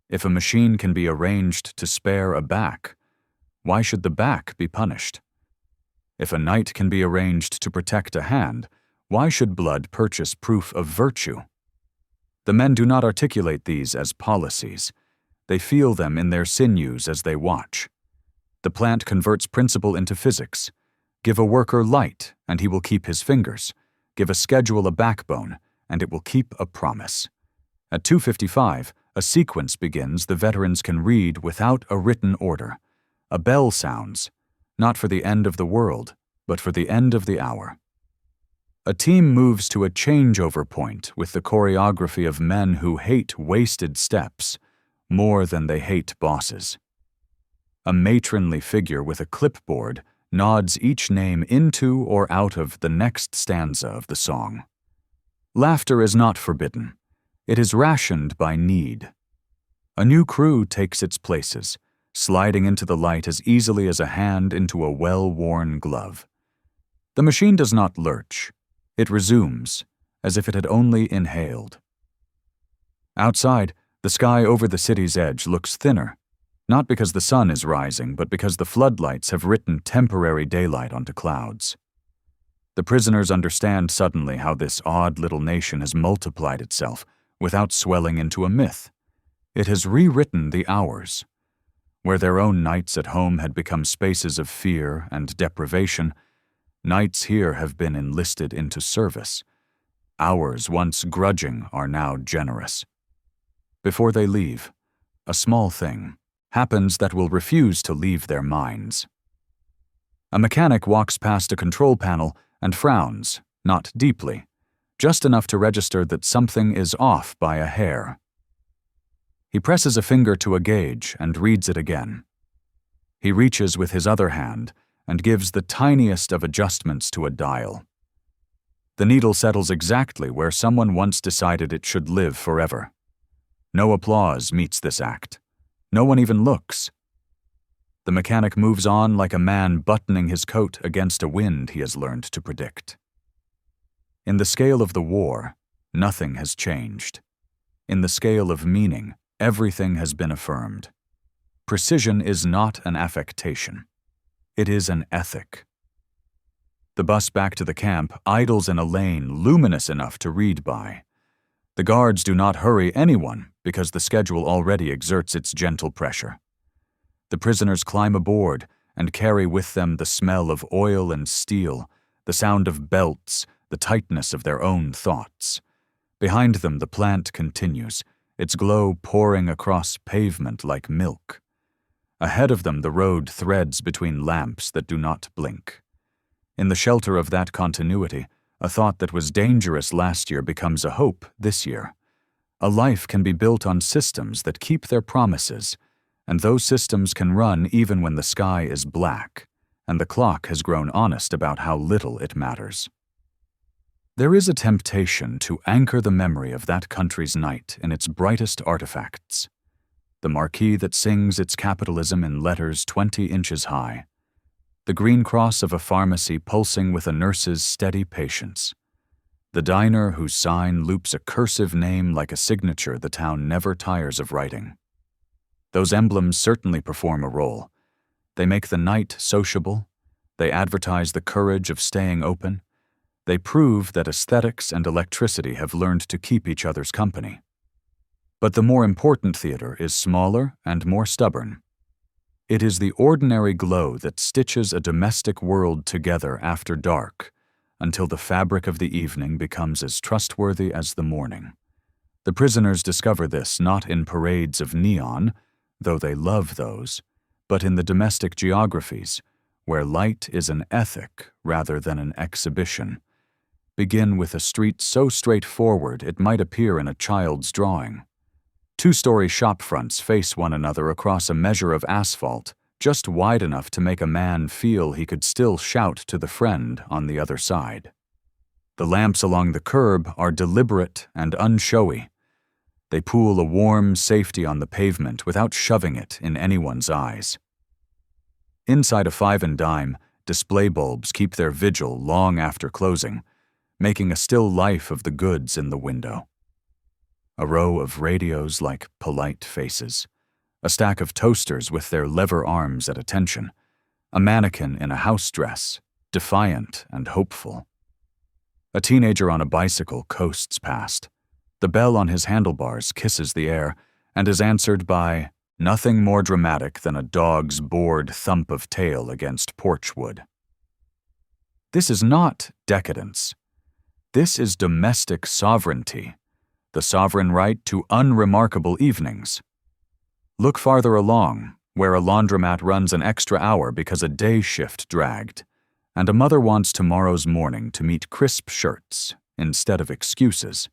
If a machine can be arranged to spare a back, why should the back be punished? If a knight can be arranged to protect a hand, why should blood purchase proof of virtue? The men do not articulate these as policies. They feel them in their sinews as they watch. The plant converts principle into physics. Give a worker light, and he will keep his fingers. Give a schedule a backbone, and it will keep a promise. At 2:55, a sequence begins the veterans can read without a written order. A bell sounds, not for the end of the world, but for the end of the hour. A team moves to a changeover point with the choreography of men who hate wasted steps more than they hate bosses. A matronly figure with a clipboard nods each name into or out of the next stanza of the song. Laughter is not forbidden. It is rationed by need. A new crew takes its places, sliding into the light as easily as a hand into a well-worn glove. The machine does not lurch. It resumes, as if it had only inhaled. Outside, the sky over the city's edge looks thinner, not because the sun is rising, but because the floodlights have written temporary daylight onto clouds. The prisoners understand suddenly how this odd little nation has multiplied itself without swelling into a myth. It has rewritten the hours. Where their own nights at home had become spaces of fear and deprivation, nights here have been enlisted into service. Hours once grudging are now generous. Before they leave, a small thing happens that will refuse to leave their minds. A mechanic walks past a control panel and frowns, not deeply, just enough to register that something is off by a hair. He presses a finger to a gauge and reads it again. He reaches with his other hand and gives the tiniest of adjustments to a dial. The needle settles exactly where someone once decided it should live forever. No applause meets this act. No one even looks. The mechanic moves on like a man buttoning his coat against a wind he has learned to predict. In the scale of the war, nothing has changed. In the scale of meaning, everything has been affirmed. Precision is not an affectation. It is an ethic. The bus back to the camp idles in a lane luminous enough to read by. The guards do not hurry anyone because the schedule already exerts its gentle pressure. The prisoners climb aboard and carry with them the smell of oil and steel, the sound of belts, the tightness of their own thoughts. Behind them the plant continues, its glow pouring across pavement like milk. Ahead of them the road threads between lamps that do not blink. In the shelter of that continuity, a thought that was dangerous last year becomes a hope this year. A life can be built on systems that keep their promises, and those systems can run even when the sky is black, and the clock has grown honest about how little it matters. There is a temptation to anchor the memory of that country's night in its brightest artifacts. The marquee that sings its capitalism in letters 20 inches high. The green cross of a pharmacy pulsing with a nurse's steady patience. The diner whose sign loops a cursive name like a signature the town never tires of writing. Those emblems certainly perform a role. They make the night sociable. They advertise the courage of staying open. They prove that aesthetics and electricity have learned to keep each other's company. But the more important theater is smaller and more stubborn. It is the ordinary glow that stitches a domestic world together after dark, until the fabric of the evening becomes as trustworthy as the morning. The prisoners discover this not in parades of neon, though they love those, but in the domestic geographies, where light is an ethic rather than an exhibition. Begin with a street so straightforward it might appear in a child's drawing. Two-story shop fronts face one another across a measure of asphalt, just wide enough to make a man feel he could still shout to the friend on the other side. The lamps along the curb are deliberate and unshowy. They pool a warm safety on the pavement without shoving it in anyone's eyes. Inside a five and dime, display bulbs keep their vigil long after closing, making a still life of the goods in the window. A row of radios like polite faces, a stack of toasters with their lever arms at attention, a mannequin in a house dress, defiant and hopeful. A teenager on a bicycle coasts past. The bell on his handlebars kisses the air and is answered by nothing more dramatic than a dog's bored thump of tail against porch wood. This is not decadence. This is domestic sovereignty, the sovereign right to unremarkable evenings. Look farther along, where a laundromat runs an extra hour because a day shift dragged, and a mother wants tomorrow's morning to meet crisp shirts instead of excuses.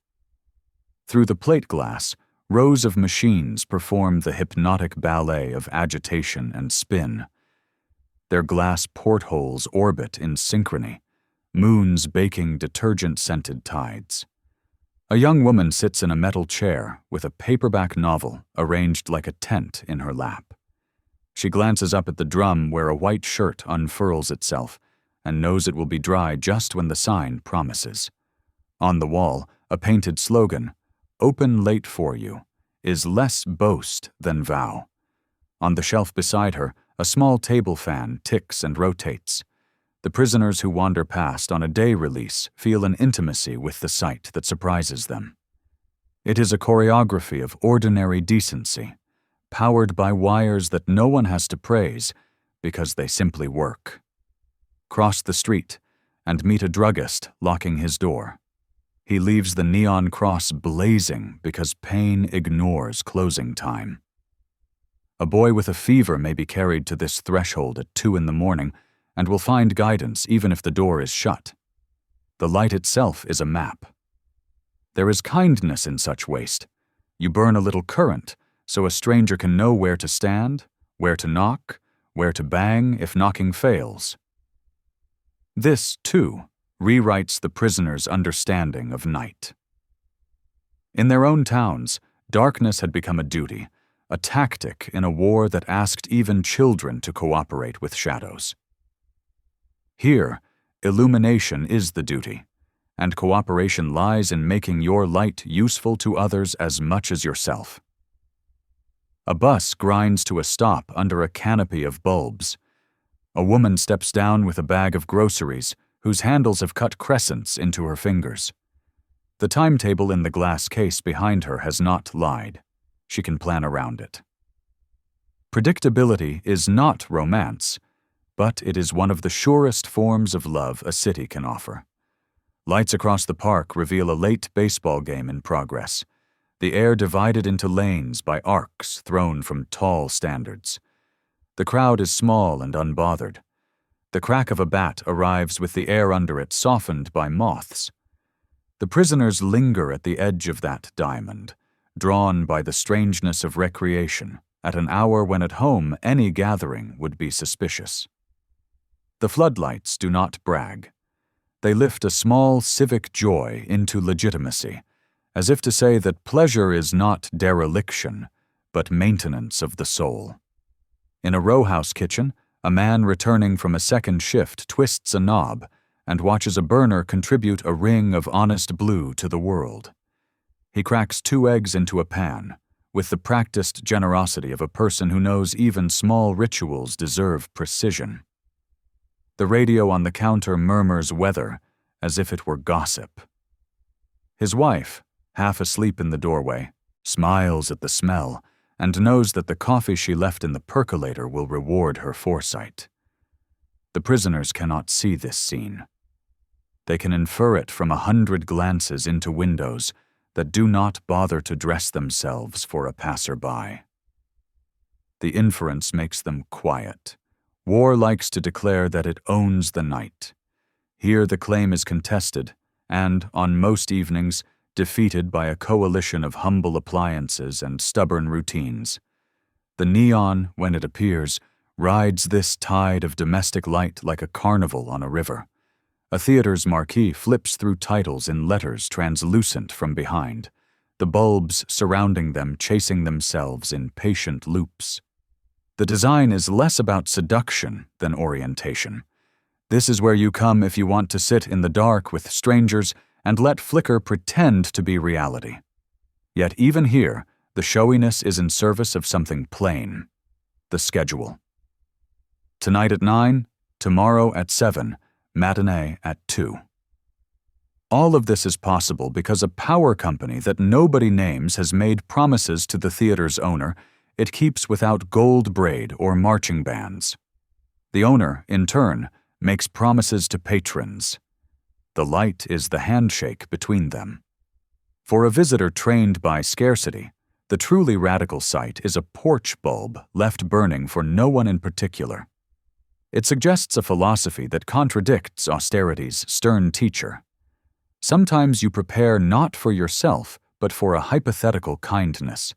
Through the plate glass, rows of machines perform the hypnotic ballet of agitation and spin. Their glass portholes orbit in synchrony, moons baking detergent-scented tides. A young woman sits in a metal chair with a paperback novel arranged like a tent in her lap. She glances up at the drum where a white shirt unfurls itself and knows it will be dry just when the sign promises. On the wall, a painted slogan, "Open late for you," is less boast than vow. On the shelf beside her, a small table fan ticks and rotates. The prisoners who wander past on a day release feel an intimacy with the sight that surprises them. It is a choreography of ordinary decency, powered by wires that no one has to praise because they simply work. Cross the street and meet a druggist locking his door. He leaves the neon cross blazing because pain ignores closing time. A boy with a fever may be carried to this threshold at 2 in the morning and will find guidance even if the door is shut. The light itself is a map. There is kindness in such waste. You burn a little current so a stranger can know where to stand, where to knock, where to bang if knocking fails. This, too, rewrites the prisoner's understanding of night. In their own towns, darkness had become a duty, a tactic in a war that asked even children to cooperate with shadows. Here, illumination is the duty, and cooperation lies in making your light useful to others as much as yourself. A bus grinds to a stop under a canopy of bulbs. A woman steps down with a bag of groceries whose handles have cut crescents into her fingers. The timetable in the glass case behind her has not lied. She can plan around it. Predictability is not romance, but it is one of the surest forms of love a city can offer. Lights across the park reveal a late baseball game in progress, the air divided into lanes by arcs thrown from tall standards. The crowd is small and unbothered. The crack of a bat arrives with the air under it softened by moths. The prisoners linger at the edge of that diamond, drawn by the strangeness of recreation, at an hour when at home any gathering would be suspicious. The floodlights do not brag. They lift a small civic joy into legitimacy, as if to say that pleasure is not dereliction, but maintenance of the soul. In a rowhouse kitchen, a man returning from a second shift twists a knob and watches a burner contribute a ring of honest blue to the world. He cracks 2 eggs into a pan, with the practiced generosity of a person who knows even small rituals deserve precision. The radio on the counter murmurs weather as if it were gossip. His wife, half asleep in the doorway, smiles at the smell and knows that the coffee she left in the percolator will reward her foresight. The prisoners cannot see this scene. They can infer it from 100 glances into windows that do not bother to dress themselves for a passer-by. The inference makes them quiet. War likes to declare that it owns the night. Here the claim is contested, and, on most evenings, defeated by a coalition of humble appliances and stubborn routines. The neon, when it appears, rides this tide of domestic light like a carnival on a river. A theater's marquee flips through titles in letters translucent from behind, the bulbs surrounding them chasing themselves in patient loops. The design is less about seduction than orientation. This is where you come if you want to sit in the dark with strangers and let flicker pretend to be reality. Yet even here, the showiness is in service of something plain: the schedule. Tonight at 9, tomorrow at 7, matinee at 2. All of this is possible because a power company that nobody names has made promises to the theater's owner it keeps without gold braid or marching bands. The owner, in turn, makes promises to patrons. The light is the handshake between them. For a visitor trained by scarcity, the truly radical sight is a porch bulb left burning for no one in particular. It suggests a philosophy that contradicts austerity's stern teacher. Sometimes you prepare not for yourself, but for a hypothetical kindness: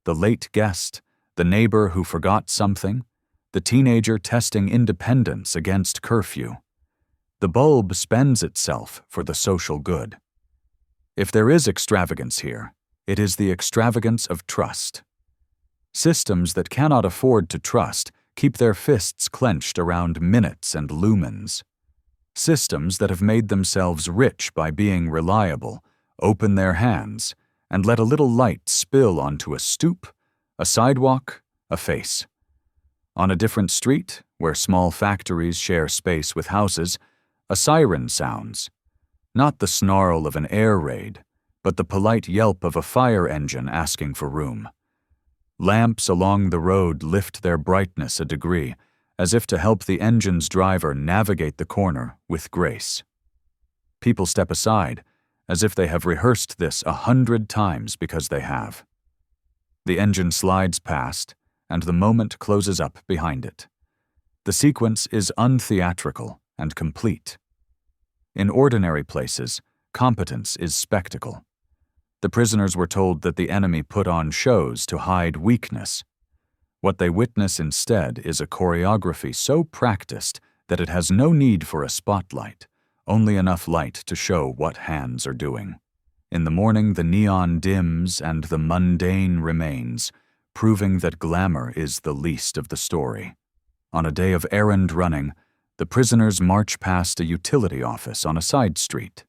the late guest, the neighbor who forgot something, the teenager testing independence against curfew. The bulb spends itself for the social good. If there is extravagance here, it is the extravagance of trust. Systems that cannot afford to trust keep their fists clenched around minutes and lumens. Systems that have made themselves rich by being reliable open their hands and let a little light spill onto a stoop, a sidewalk, a face. On a different street, where small factories share space with houses, a siren sounds. Not the snarl of an air raid, but the polite yelp of a fire engine asking for room. Lamps along the road lift their brightness a degree, as if to help the engine's driver navigate the corner with grace. People step aside, as if they have rehearsed this 100 times because they have. The engine slides past, and the moment closes up behind it. The sequence is untheatrical and complete. In ordinary places, competence is spectacle. The prisoners were told that the enemy put on shows to hide weakness. What they witness instead is a choreography so practiced that it has no need for a spotlight, only enough light to show what hands are doing. In the morning, the neon dims and the mundane remains, proving that glamour is the least of the story. On a day of errand running, the prisoners march past a utility office on a side street.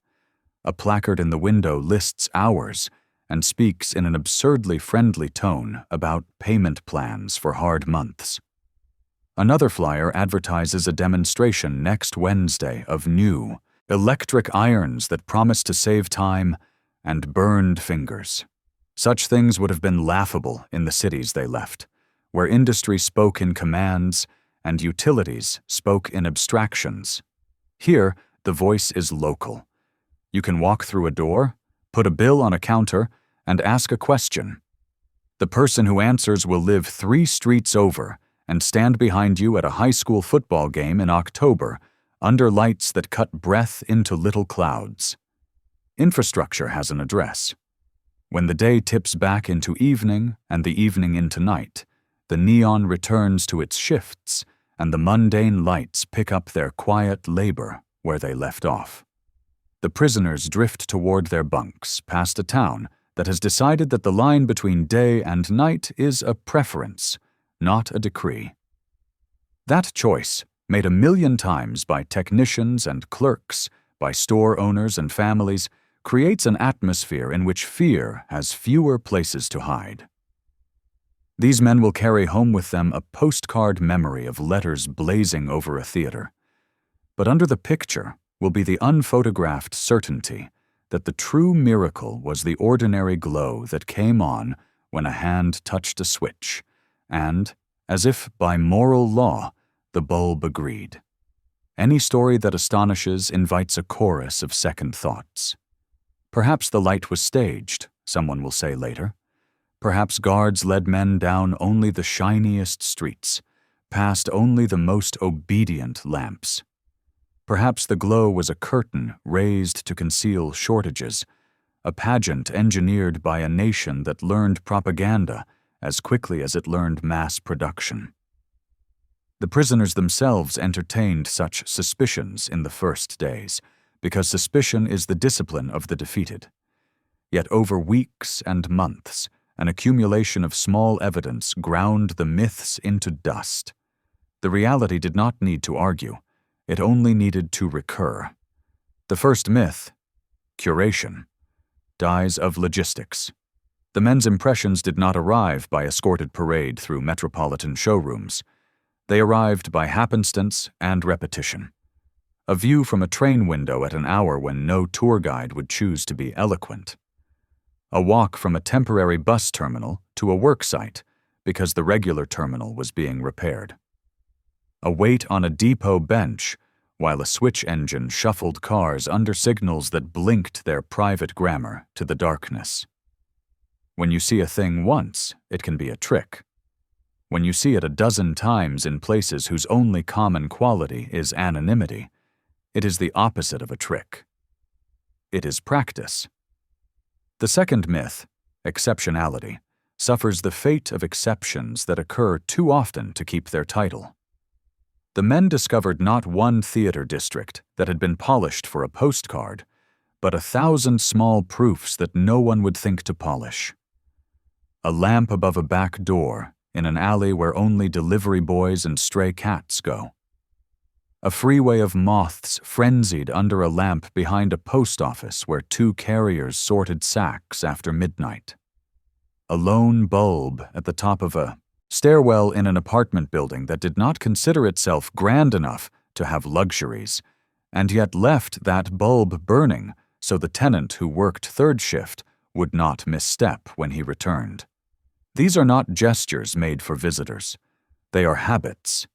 A placard in the window lists hours and speaks in an absurdly friendly tone about payment plans for hard months. Another flyer advertises a demonstration next Wednesday of new, electric irons that promise to save time and burned fingers. Such things would have been laughable in the cities they left, where industry spoke in commands and utilities spoke in abstractions. Here, the voice is local. You can walk through a door, put a bill on a counter, and ask a question. The person who answers will live 3 streets over and stand behind you at a high school football game in October under lights that cut breath into little clouds. Infrastructure has an address. When the day tips back into evening and the evening into night, the neon returns to its shifts and the mundane lights pick up their quiet labor where they left off. The prisoners drift toward their bunks past a town that has decided that the line between day and night is a preference, not a decree. That choice, made 1,000,000 times by technicians and clerks, by store owners and families, creates an atmosphere in which fear has fewer places to hide. These men will carry home with them a postcard memory of letters blazing over a theater. But under the picture will be the unphotographed certainty that the true miracle was the ordinary glow that came on when a hand touched a switch, and, as if by moral law, the bulb agreed. Any story that astonishes invites a chorus of second thoughts. Perhaps the light was staged, someone will say later. Perhaps guards led men down only the shiniest streets, past only the most obedient lamps. Perhaps the glow was a curtain raised to conceal shortages, a pageant engineered by a nation that learned propaganda as quickly as it learned mass production. The prisoners themselves entertained such suspicions in the first days, because suspicion is the discipline of the defeated. Yet over weeks and months, an accumulation of small evidence ground the myths into dust. The reality did not need to argue. It only needed to recur. The first myth, curation, dies of logistics. The men's impressions did not arrive by escorted parade through metropolitan showrooms. They arrived by happenstance and repetition. A view from a train window at an hour when no tour guide would choose to be eloquent. A walk from a temporary bus terminal to a work site because the regular terminal was being repaired. A wait on a depot bench while a switch engine shuffled cars under signals that blinked their private grammar to the darkness. When you see a thing once, it can be a trick. When you see it a dozen times in places whose only common quality is anonymity, it is the opposite of a trick. It is practice. The second myth, exceptionality, suffers the fate of exceptions that occur too often to keep their title. The men discovered not one theater district that had been polished for a postcard, but 1,000 small proofs that no one would think to polish. A lamp above a back door in an alley where only delivery boys and stray cats go. A freeway of moths frenzied under a lamp behind a post office where 2 carriers sorted sacks after midnight. A lone bulb at the top of a stairwell in an apartment building that did not consider itself grand enough to have luxuries, and yet left that bulb burning so the tenant who worked third shift would not misstep when he returned. These are not gestures made for visitors. They are habits.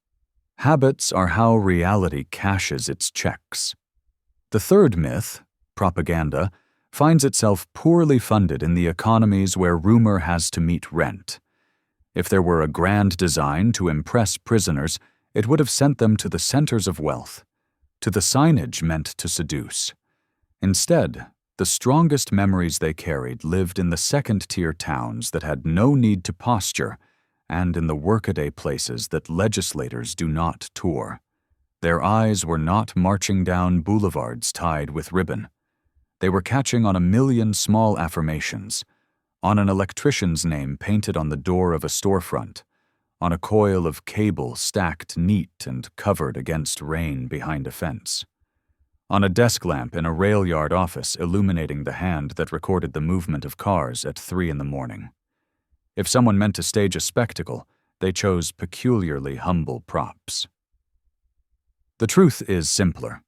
Habits are how reality cashes its checks. The third myth, propaganda, finds itself poorly funded in the economies where rumor has to meet rent. If there were a grand design to impress prisoners, it would have sent them to the centers of wealth, to the signage meant to seduce. Instead, the strongest memories they carried lived in the second-tier towns that had no need to posture and in the workaday places that legislators do not tour. Their eyes were not marching down boulevards tied with ribbon. They were catching on a million small affirmations, on an electrician's name painted on the door of a storefront, on a coil of cable stacked neat and covered against rain behind a fence, on a desk lamp in a rail yard office illuminating the hand that recorded the movement of cars at 3 a.m. If someone meant to stage a spectacle, they chose peculiarly humble props. The truth is simpler.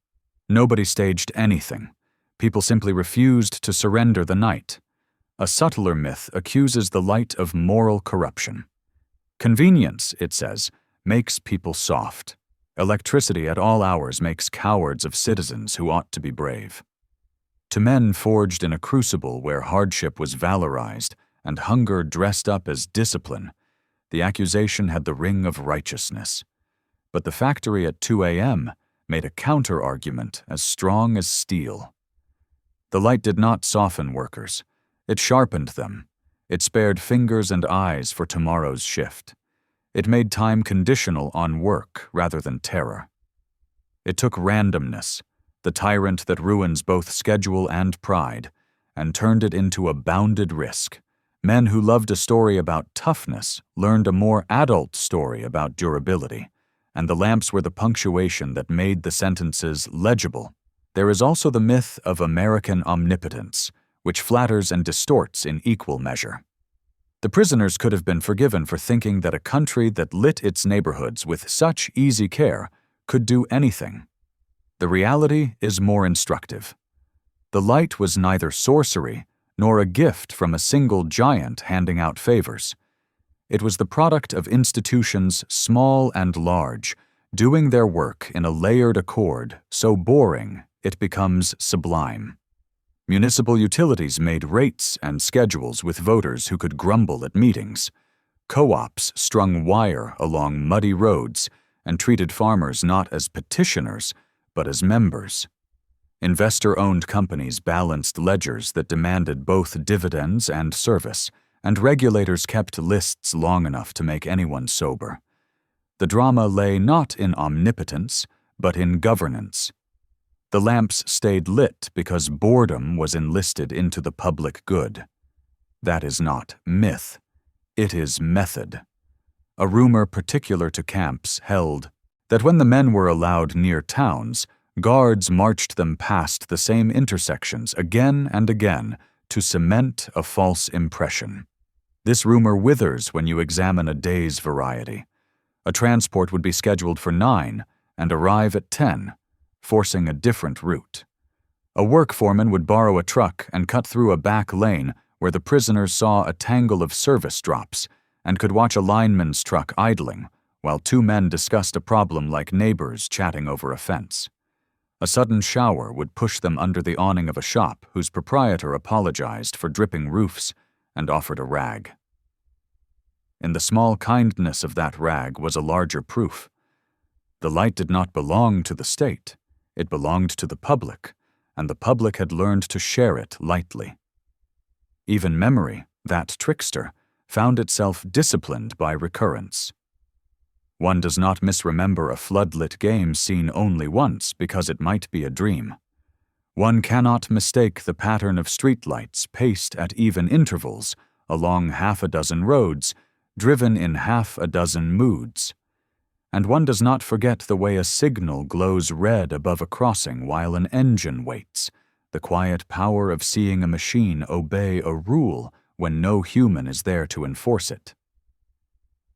Nobody staged anything. People simply refused to surrender the night. A subtler myth accuses the light of moral corruption. Convenience, it says, makes people soft. Electricity at all hours makes cowards of citizens who ought to be brave. To men forged in a crucible where hardship was valorized and hunger dressed up as discipline, the accusation had the ring of righteousness. But the factory at 2 a.m. made a counter-argument as strong as steel. The light did not soften workers. It sharpened them. It spared fingers and eyes for tomorrow's shift. It made time conditional on work rather than terror. It took randomness, the tyrant that ruins both schedule and pride, and turned it into a bounded risk. Men who loved a story about toughness learned a more adult story about durability, and the lamps were the punctuation that made the sentences legible. There is also the myth of American omnipotence, which flatters and distorts in equal measure. The prisoners could have been forgiven for thinking that a country that lit its neighborhoods with such easy care could do anything. The reality is more instructive. The light was neither sorcery nor a gift from a single giant handing out favors. It was the product of institutions small and large, doing their work in a layered accord so boring it becomes sublime. Municipal utilities made rates and schedules with voters who could grumble at meetings. Co-ops strung wire along muddy roads and treated farmers not as petitioners, but as members. Investor-owned companies balanced ledgers that demanded both dividends and service, and regulators kept lists long enough to make anyone sober. The drama lay not in omnipotence, but in governance. The lamps stayed lit because boredom was enlisted into the public good. That is not myth. It is method. A rumor particular to camps held that when the men were allowed near towns, guards marched them past the same intersections again and again to cement a false impression. This rumor withers when you examine a day's variety. A transport would be scheduled for 9 and arrive at 10, forcing a different route. A work foreman would borrow a truck and cut through a back lane where the prisoners saw a tangle of service drops and could watch a lineman's truck idling while 2 men discussed a problem like neighbors chatting over a fence. A sudden shower would push them under the awning of a shop whose proprietor apologized for dripping roofs and offered a rag. In the small kindness of that rag was a larger proof. The light did not belong to the state. It belonged to the public, and the public had learned to share it lightly. Even memory, that trickster, found itself disciplined by recurrence. One does not misremember a floodlit game seen only once because it might be a dream. One cannot mistake the pattern of streetlights paced at even intervals along half a dozen roads, driven in half a dozen moods. And one does not forget the way a signal glows red above a crossing while an engine waits, the quiet power of seeing a machine obey a rule when no human is there to enforce it.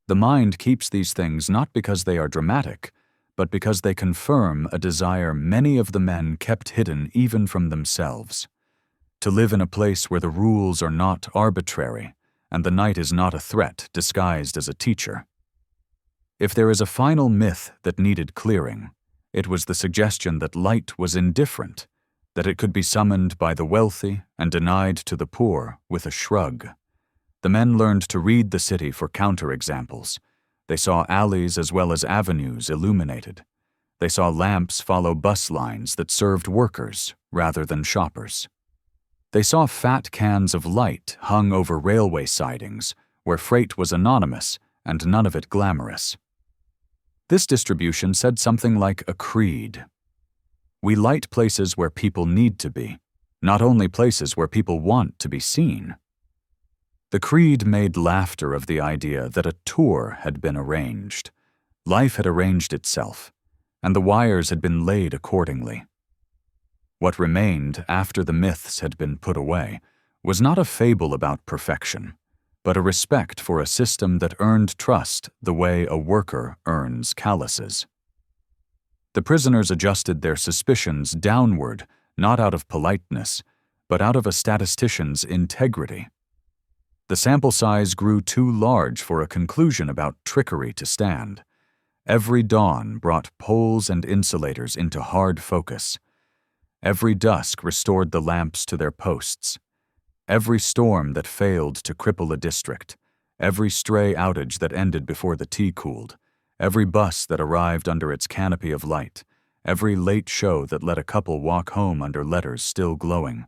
The mind keeps these things not because they are dramatic, but because they confirm a desire many of the men kept hidden even from themselves. To live in a place where the rules are not arbitrary, and the night is not a threat disguised as a teacher. If there is a final myth that needed clearing, it was the suggestion that light was indifferent, that it could be summoned by the wealthy and denied to the poor with a shrug. The men learned to read the city for counterexamples. They saw alleys as well as avenues illuminated. They saw lamps follow bus lines that served workers rather than shoppers. They saw fat cans of light hung over railway sidings where freight was anonymous and none of it glamorous. This distribution said something like a creed. We light places where people need to be, not only places where people want to be seen. The creed made laughter of the idea that a tour had been arranged. Life had arranged itself, and the wires had been laid accordingly. What remained after the myths had been put away was not a fable about perfection, but a respect for a system that earned trust the way a worker earns calluses. The prisoners adjusted their suspicions downward, not out of politeness, but out of a statistician's integrity. The sample size grew too large for a conclusion about trickery to stand. Every dawn brought poles and insulators into hard focus. Every dusk restored the lamps to their posts. Every storm that failed to cripple a district, every stray outage that ended before the tea cooled, every bus that arrived under its canopy of light, every late show that let a couple walk home under letters still glowing.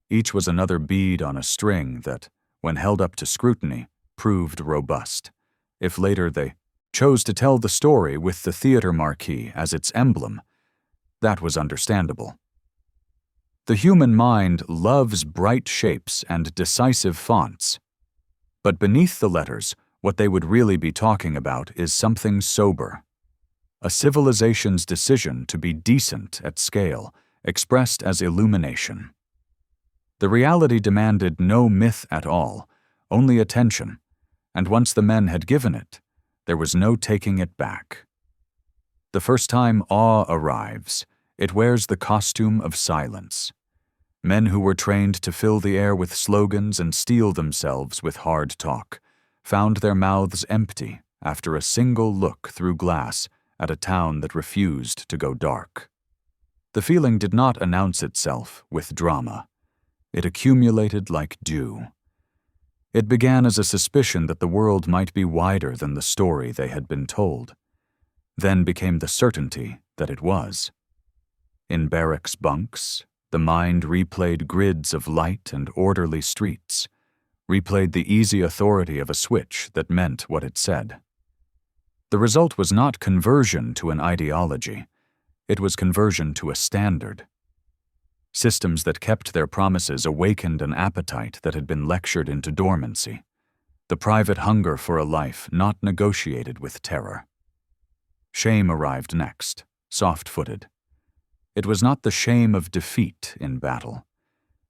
Each was another bead on a string that, when held up to scrutiny, proved robust. If later they chose to tell the story with the theater marquee as its emblem, that was understandable. The human mind loves bright shapes and decisive fonts. But beneath the letters, what they would really be talking about is something sober. A civilization's decision to be decent at scale, expressed as illumination. The reality demanded no myth at all, only attention, and once the men had given it, there was no taking it back. The first time awe arrives, it wears the costume of silence. Men who were trained to fill the air with slogans and steel themselves with hard talk found their mouths empty after a single look through glass at a town that refused to go dark. The feeling did not announce itself with drama. It accumulated like dew. It began as a suspicion that the world might be wider than the story they had been told, then became the certainty that it was. In barracks bunks, the mind replayed grids of light and orderly streets, replayed the easy authority of a switch that meant what it said. The result was not conversion to an ideology, it was conversion to a standard. Systems that kept their promises awakened an appetite that had been lectured into dormancy, the private hunger for a life not negotiated with terror. Shame arrived next, soft-footed. It was not the shame of defeat in battle.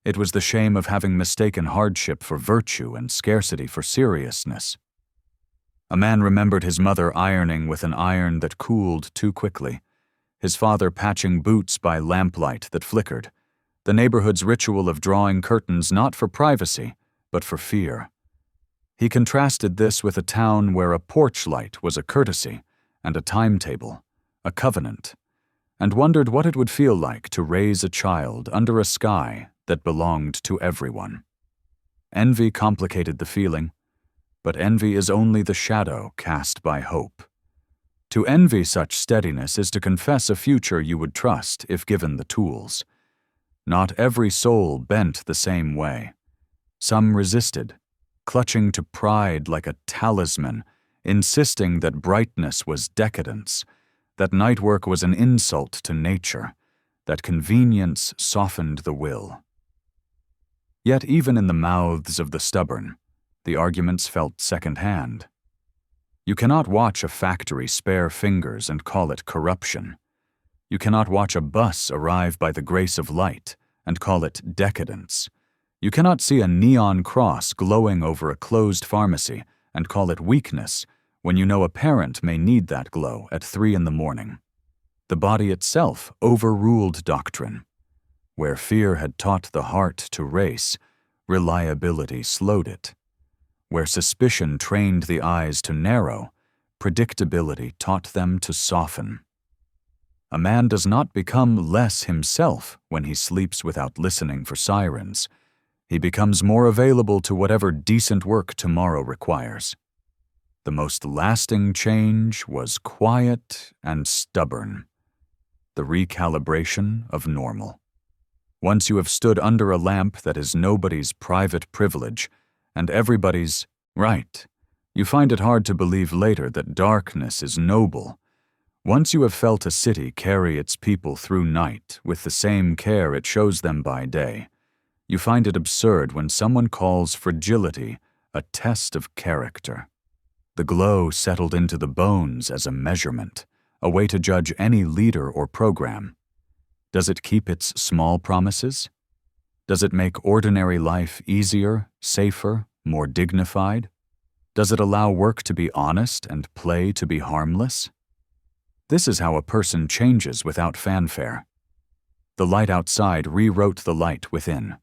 It was the shame of having mistaken hardship for virtue and scarcity for seriousness. A man remembered his mother ironing with an iron that cooled too quickly, his father patching boots by lamplight that flickered, the neighborhood's ritual of drawing curtains not for privacy, but for fear. He contrasted this with a town where a porch light was a courtesy and a timetable, a covenant, and wondered what it would feel like to raise a child under a sky that belonged to everyone. Envy complicated the feeling, but envy is only the shadow cast by hope. To envy such steadiness is to confess a future you would trust if given the tools. Not every soul bent the same way. Some resisted, clutching to pride like a talisman, insisting that brightness was decadence, that night work was an insult to nature, that convenience softened the will. Yet even in the mouths of the stubborn, the arguments felt second-hand. You cannot watch a factory spare fingers and call it corruption. You cannot watch a bus arrive by the grace of light and call it decadence. You cannot see a neon cross glowing over a closed pharmacy and call it weakness when you know a parent may need that glow at 3 a.m. The body itself overruled doctrine. Where fear had taught the heart to race, reliability slowed it. Where suspicion trained the eyes to narrow, predictability taught them to soften. A man does not become less himself when he sleeps without listening for sirens. He becomes more available to whatever decent work tomorrow requires. The most lasting change was quiet and stubborn. The recalibration of normal. Once you have stood under a lamp that is nobody's private privilege and everybody's right, you find it hard to believe later that darkness is noble. Once you have felt a city carry its people through night with the same care it shows them by day, you find it absurd when someone calls fragility a test of character. The glow settled into the bones as a measurement, a way to judge any leader or program. Does it keep its small promises? Does it make ordinary life easier, safer, more dignified? Does it allow work to be honest and play to be harmless? This is how a person changes without fanfare. The light outside rewrote the light within.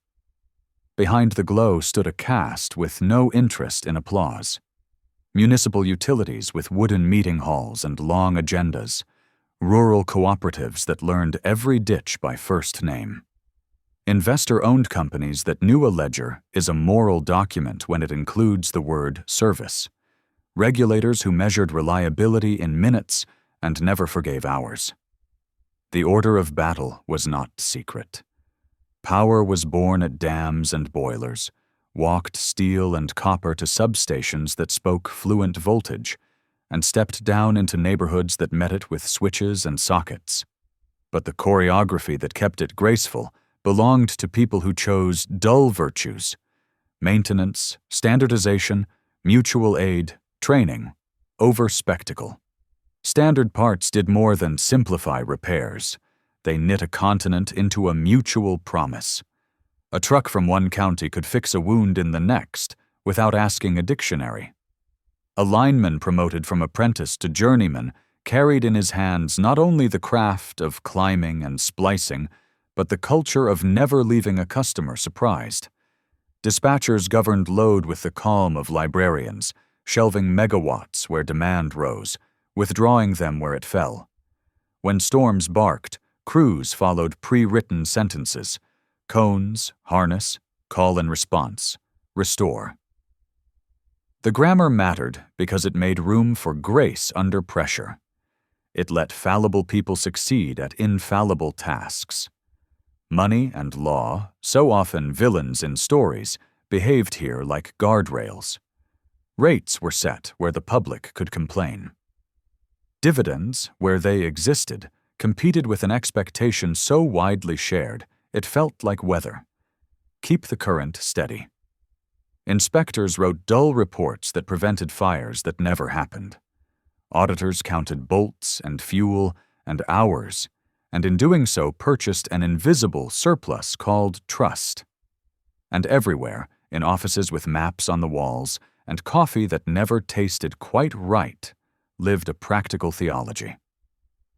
Behind the glow stood a caste with no interest in applause. Municipal utilities with wooden meeting halls and long agendas. Rural cooperatives that learned every ditch by first name. Investor-owned companies that knew a ledger is a moral document when it includes the word service. Regulators who measured reliability in minutes and never forgave hours. The order of battle was not secret. Power was born at dams and boilers, walked steel and copper to substations that spoke fluent voltage, and stepped down into neighborhoods that met it with switches and sockets. But the choreography that kept it graceful belonged to people who chose dull virtues: maintenance, standardization, mutual aid, training, over spectacle. Standard parts did more than simplify repairs. They knit a continent into a mutual promise. A truck from one county could fix a wound in the next without asking a dictionary. A lineman promoted from apprentice to journeyman carried in his hands not only the craft of climbing and splicing, but the culture of never leaving a customer surprised. Dispatchers governed load with the calm of librarians, shelving megawatts where demand rose, withdrawing them where it fell. When storms barked, crews followed pre-written sentences: cones, harness, call and response, restore. The grammar mattered because it made room for grace under pressure. It let fallible people succeed at infallible tasks. Money and law, so often villains in stories, behaved here like guardrails. Rates were set where the public could complain. Dividends, where they existed, competed with an expectation so widely shared it felt like weather. Keep the current steady. Inspectors wrote dull reports that prevented fires that never happened. Auditors counted bolts and fuel and hours, and in doing so purchased an invisible surplus called trust. And everywhere, in offices with maps on the walls and coffee that never tasted quite right, lived a practical theology.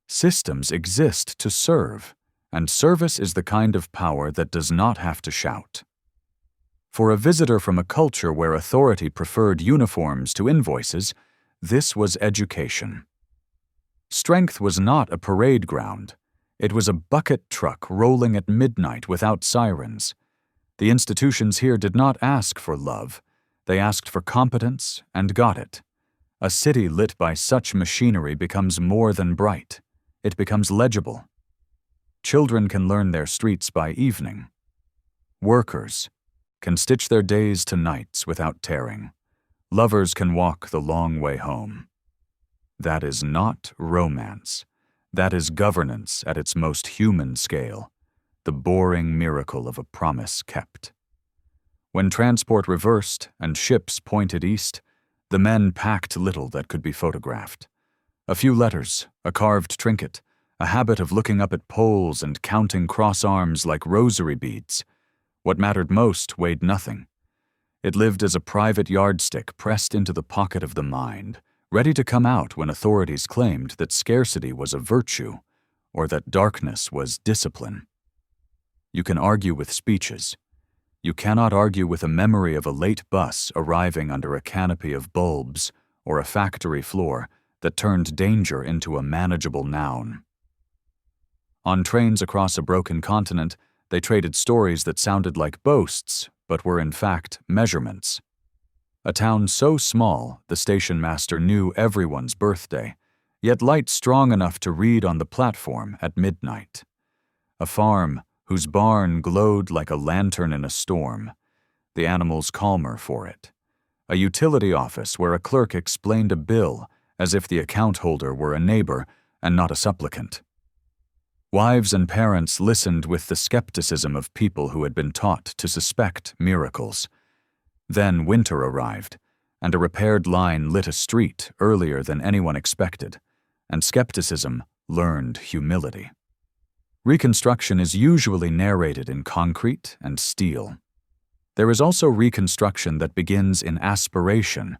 Systems exist to serve, and service is the kind of power that does not have to shout. For a visitor from a culture where authority preferred uniforms to invoices, this was education. Strength was not a parade ground. It was a bucket truck rolling at midnight without sirens. The institutions here did not ask for love. They asked for competence and got it. A city lit by such machinery becomes more than bright. It becomes legible. Children can learn their streets by evening. Workers can stitch their days to nights without tearing. Lovers can walk the long way home. That is not romance. That is governance at its most human scale, the boring miracle of a promise kept. When transport reversed and ships pointed east, the men packed little that could be photographed. A few letters, a carved trinket, a habit of looking up at poles and counting cross arms like rosary beads. What mattered most weighed nothing. It lived as a private yardstick pressed into the pocket of the mind, ready to come out when authorities claimed that scarcity was a virtue or that darkness was discipline. You can argue with speeches. You cannot argue with a memory of a late bus arriving under a canopy of bulbs or a factory floor that turned danger into a manageable noun. On trains across a broken continent, they traded stories that sounded like boasts, but were in fact measurements. A town so small, the station master knew everyone's birthday, yet light strong enough to read on the platform at midnight. A farm whose barn glowed like a lantern in a storm, the animals calmer for it. A utility office where a clerk explained a bill as if the account holder were a neighbor and not a supplicant. Wives and parents listened with the skepticism of people who had been taught to suspect miracles. Then winter arrived, and a repaired line lit a street earlier than anyone expected, and skepticism learned humility. Reconstruction is usually narrated in concrete and steel. There is also reconstruction that begins in aspiration,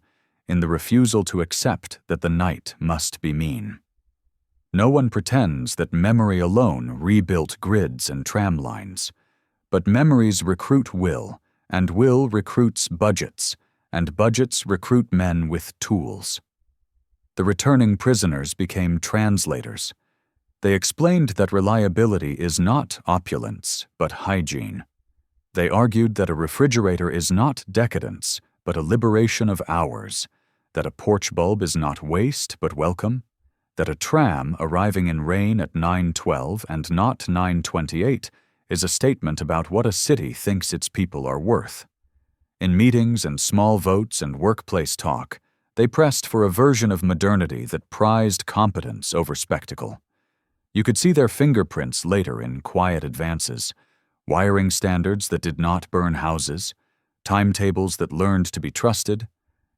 in the refusal to accept that the night must be mean. No one pretends that memory alone rebuilt grids and tram lines, but memories recruit will, and will recruits budgets, and budgets recruit men with tools. The returning prisoners became translators. They explained that reliability is not opulence, but hygiene. They argued that a refrigerator is not decadence, but a liberation of hours, that a porch bulb is not waste, but welcome, that a tram arriving in rain at 9:12 and not 9:28 is a statement about what a city thinks its people are worth. In meetings and small votes and workplace talk, they pressed for a version of modernity that prized competence over spectacle. You could see their fingerprints later in quiet advances, wiring standards that did not burn houses, timetables that learned to be trusted,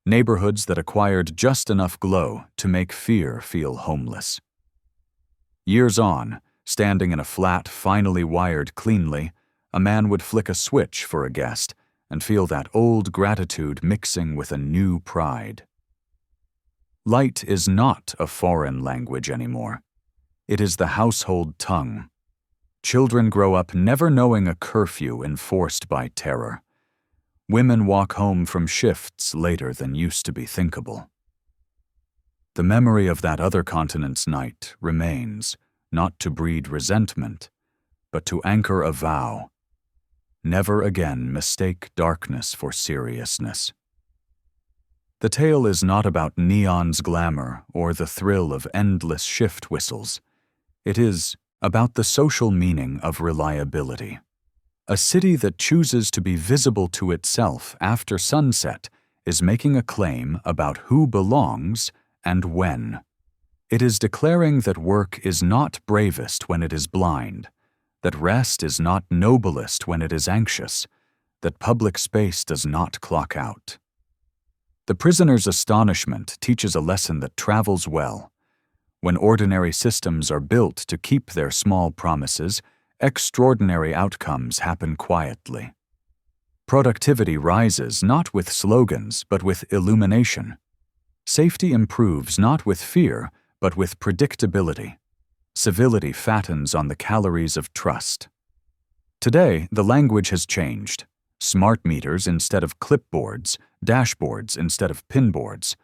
neighborhoods that acquired just enough glow to make fear feel homeless. Years on, standing in a flat finally wired cleanly, a man would flick a switch for a guest and feel that old gratitude mixing with a new pride. Light is not a foreign language anymore. It is the household tongue. Children grow up never knowing a curfew enforced by terror. Women walk home from shifts later than used to be thinkable. The memory of that other continent's night remains, not to breed resentment, but to anchor a vow. Never again mistake darkness for seriousness. The tale is not about neon's glamour or the thrill of endless shift whistles. It is about the social meaning of reliability. A city that chooses to be visible to itself after sunset is making a claim about who belongs and when. It is declaring that work is not bravest when it is blind, that rest is not noblest when it is anxious, that public space does not clock out. The prisoner's astonishment teaches a lesson that travels well. When ordinary systems are built to keep their small promises, extraordinary outcomes happen quietly. Productivity rises not with slogans but with illumination. Safety improves not with fear but with predictability. Civility fattens on the calories of trust. Today, the language has changed. Smart meters instead of clipboards, dashboards instead of pinboards.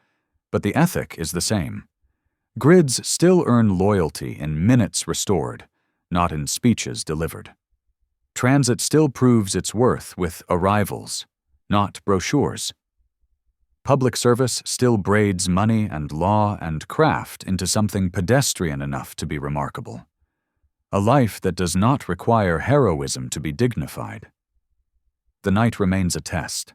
But the ethic is the same. Grids still earn loyalty in minutes restored, not in speeches delivered. Transit still proves its worth with arrivals, not brochures. Public service still braids money and law and craft into something pedestrian enough to be remarkable. A life that does not require heroism to be dignified. The night remains a test.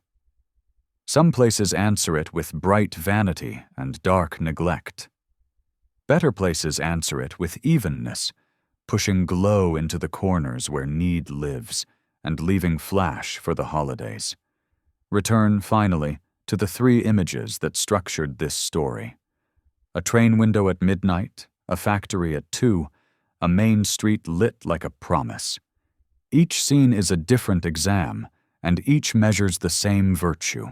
Some places answer it with bright vanity and dark neglect. Better places answer it with evenness, pushing glow into the corners where need lives and leaving flash for the holidays. Return, finally, to the three images that structured this story. A train window at midnight, a factory at 2, a main street lit like a promise. Each scene is a different exam, and each measures the same virtue.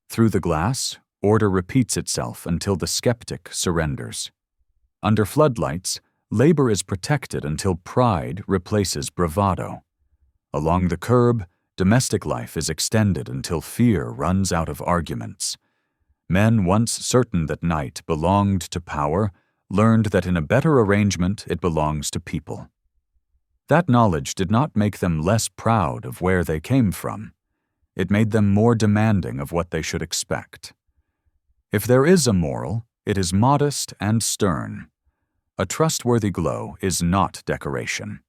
Through the glass, order repeats itself until the skeptic surrenders. Under floodlights, labor is protected until pride replaces bravado. Along the curb, domestic life is extended until fear runs out of arguments. Men once certain that night belonged to power learned that in a better arrangement it belongs to people. That knowledge did not make them less proud of where they came from. It made them more demanding of what they should expect. If there is a moral, it is modest and stern. A trustworthy glow is not decoration.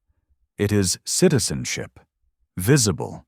It is citizenship, visible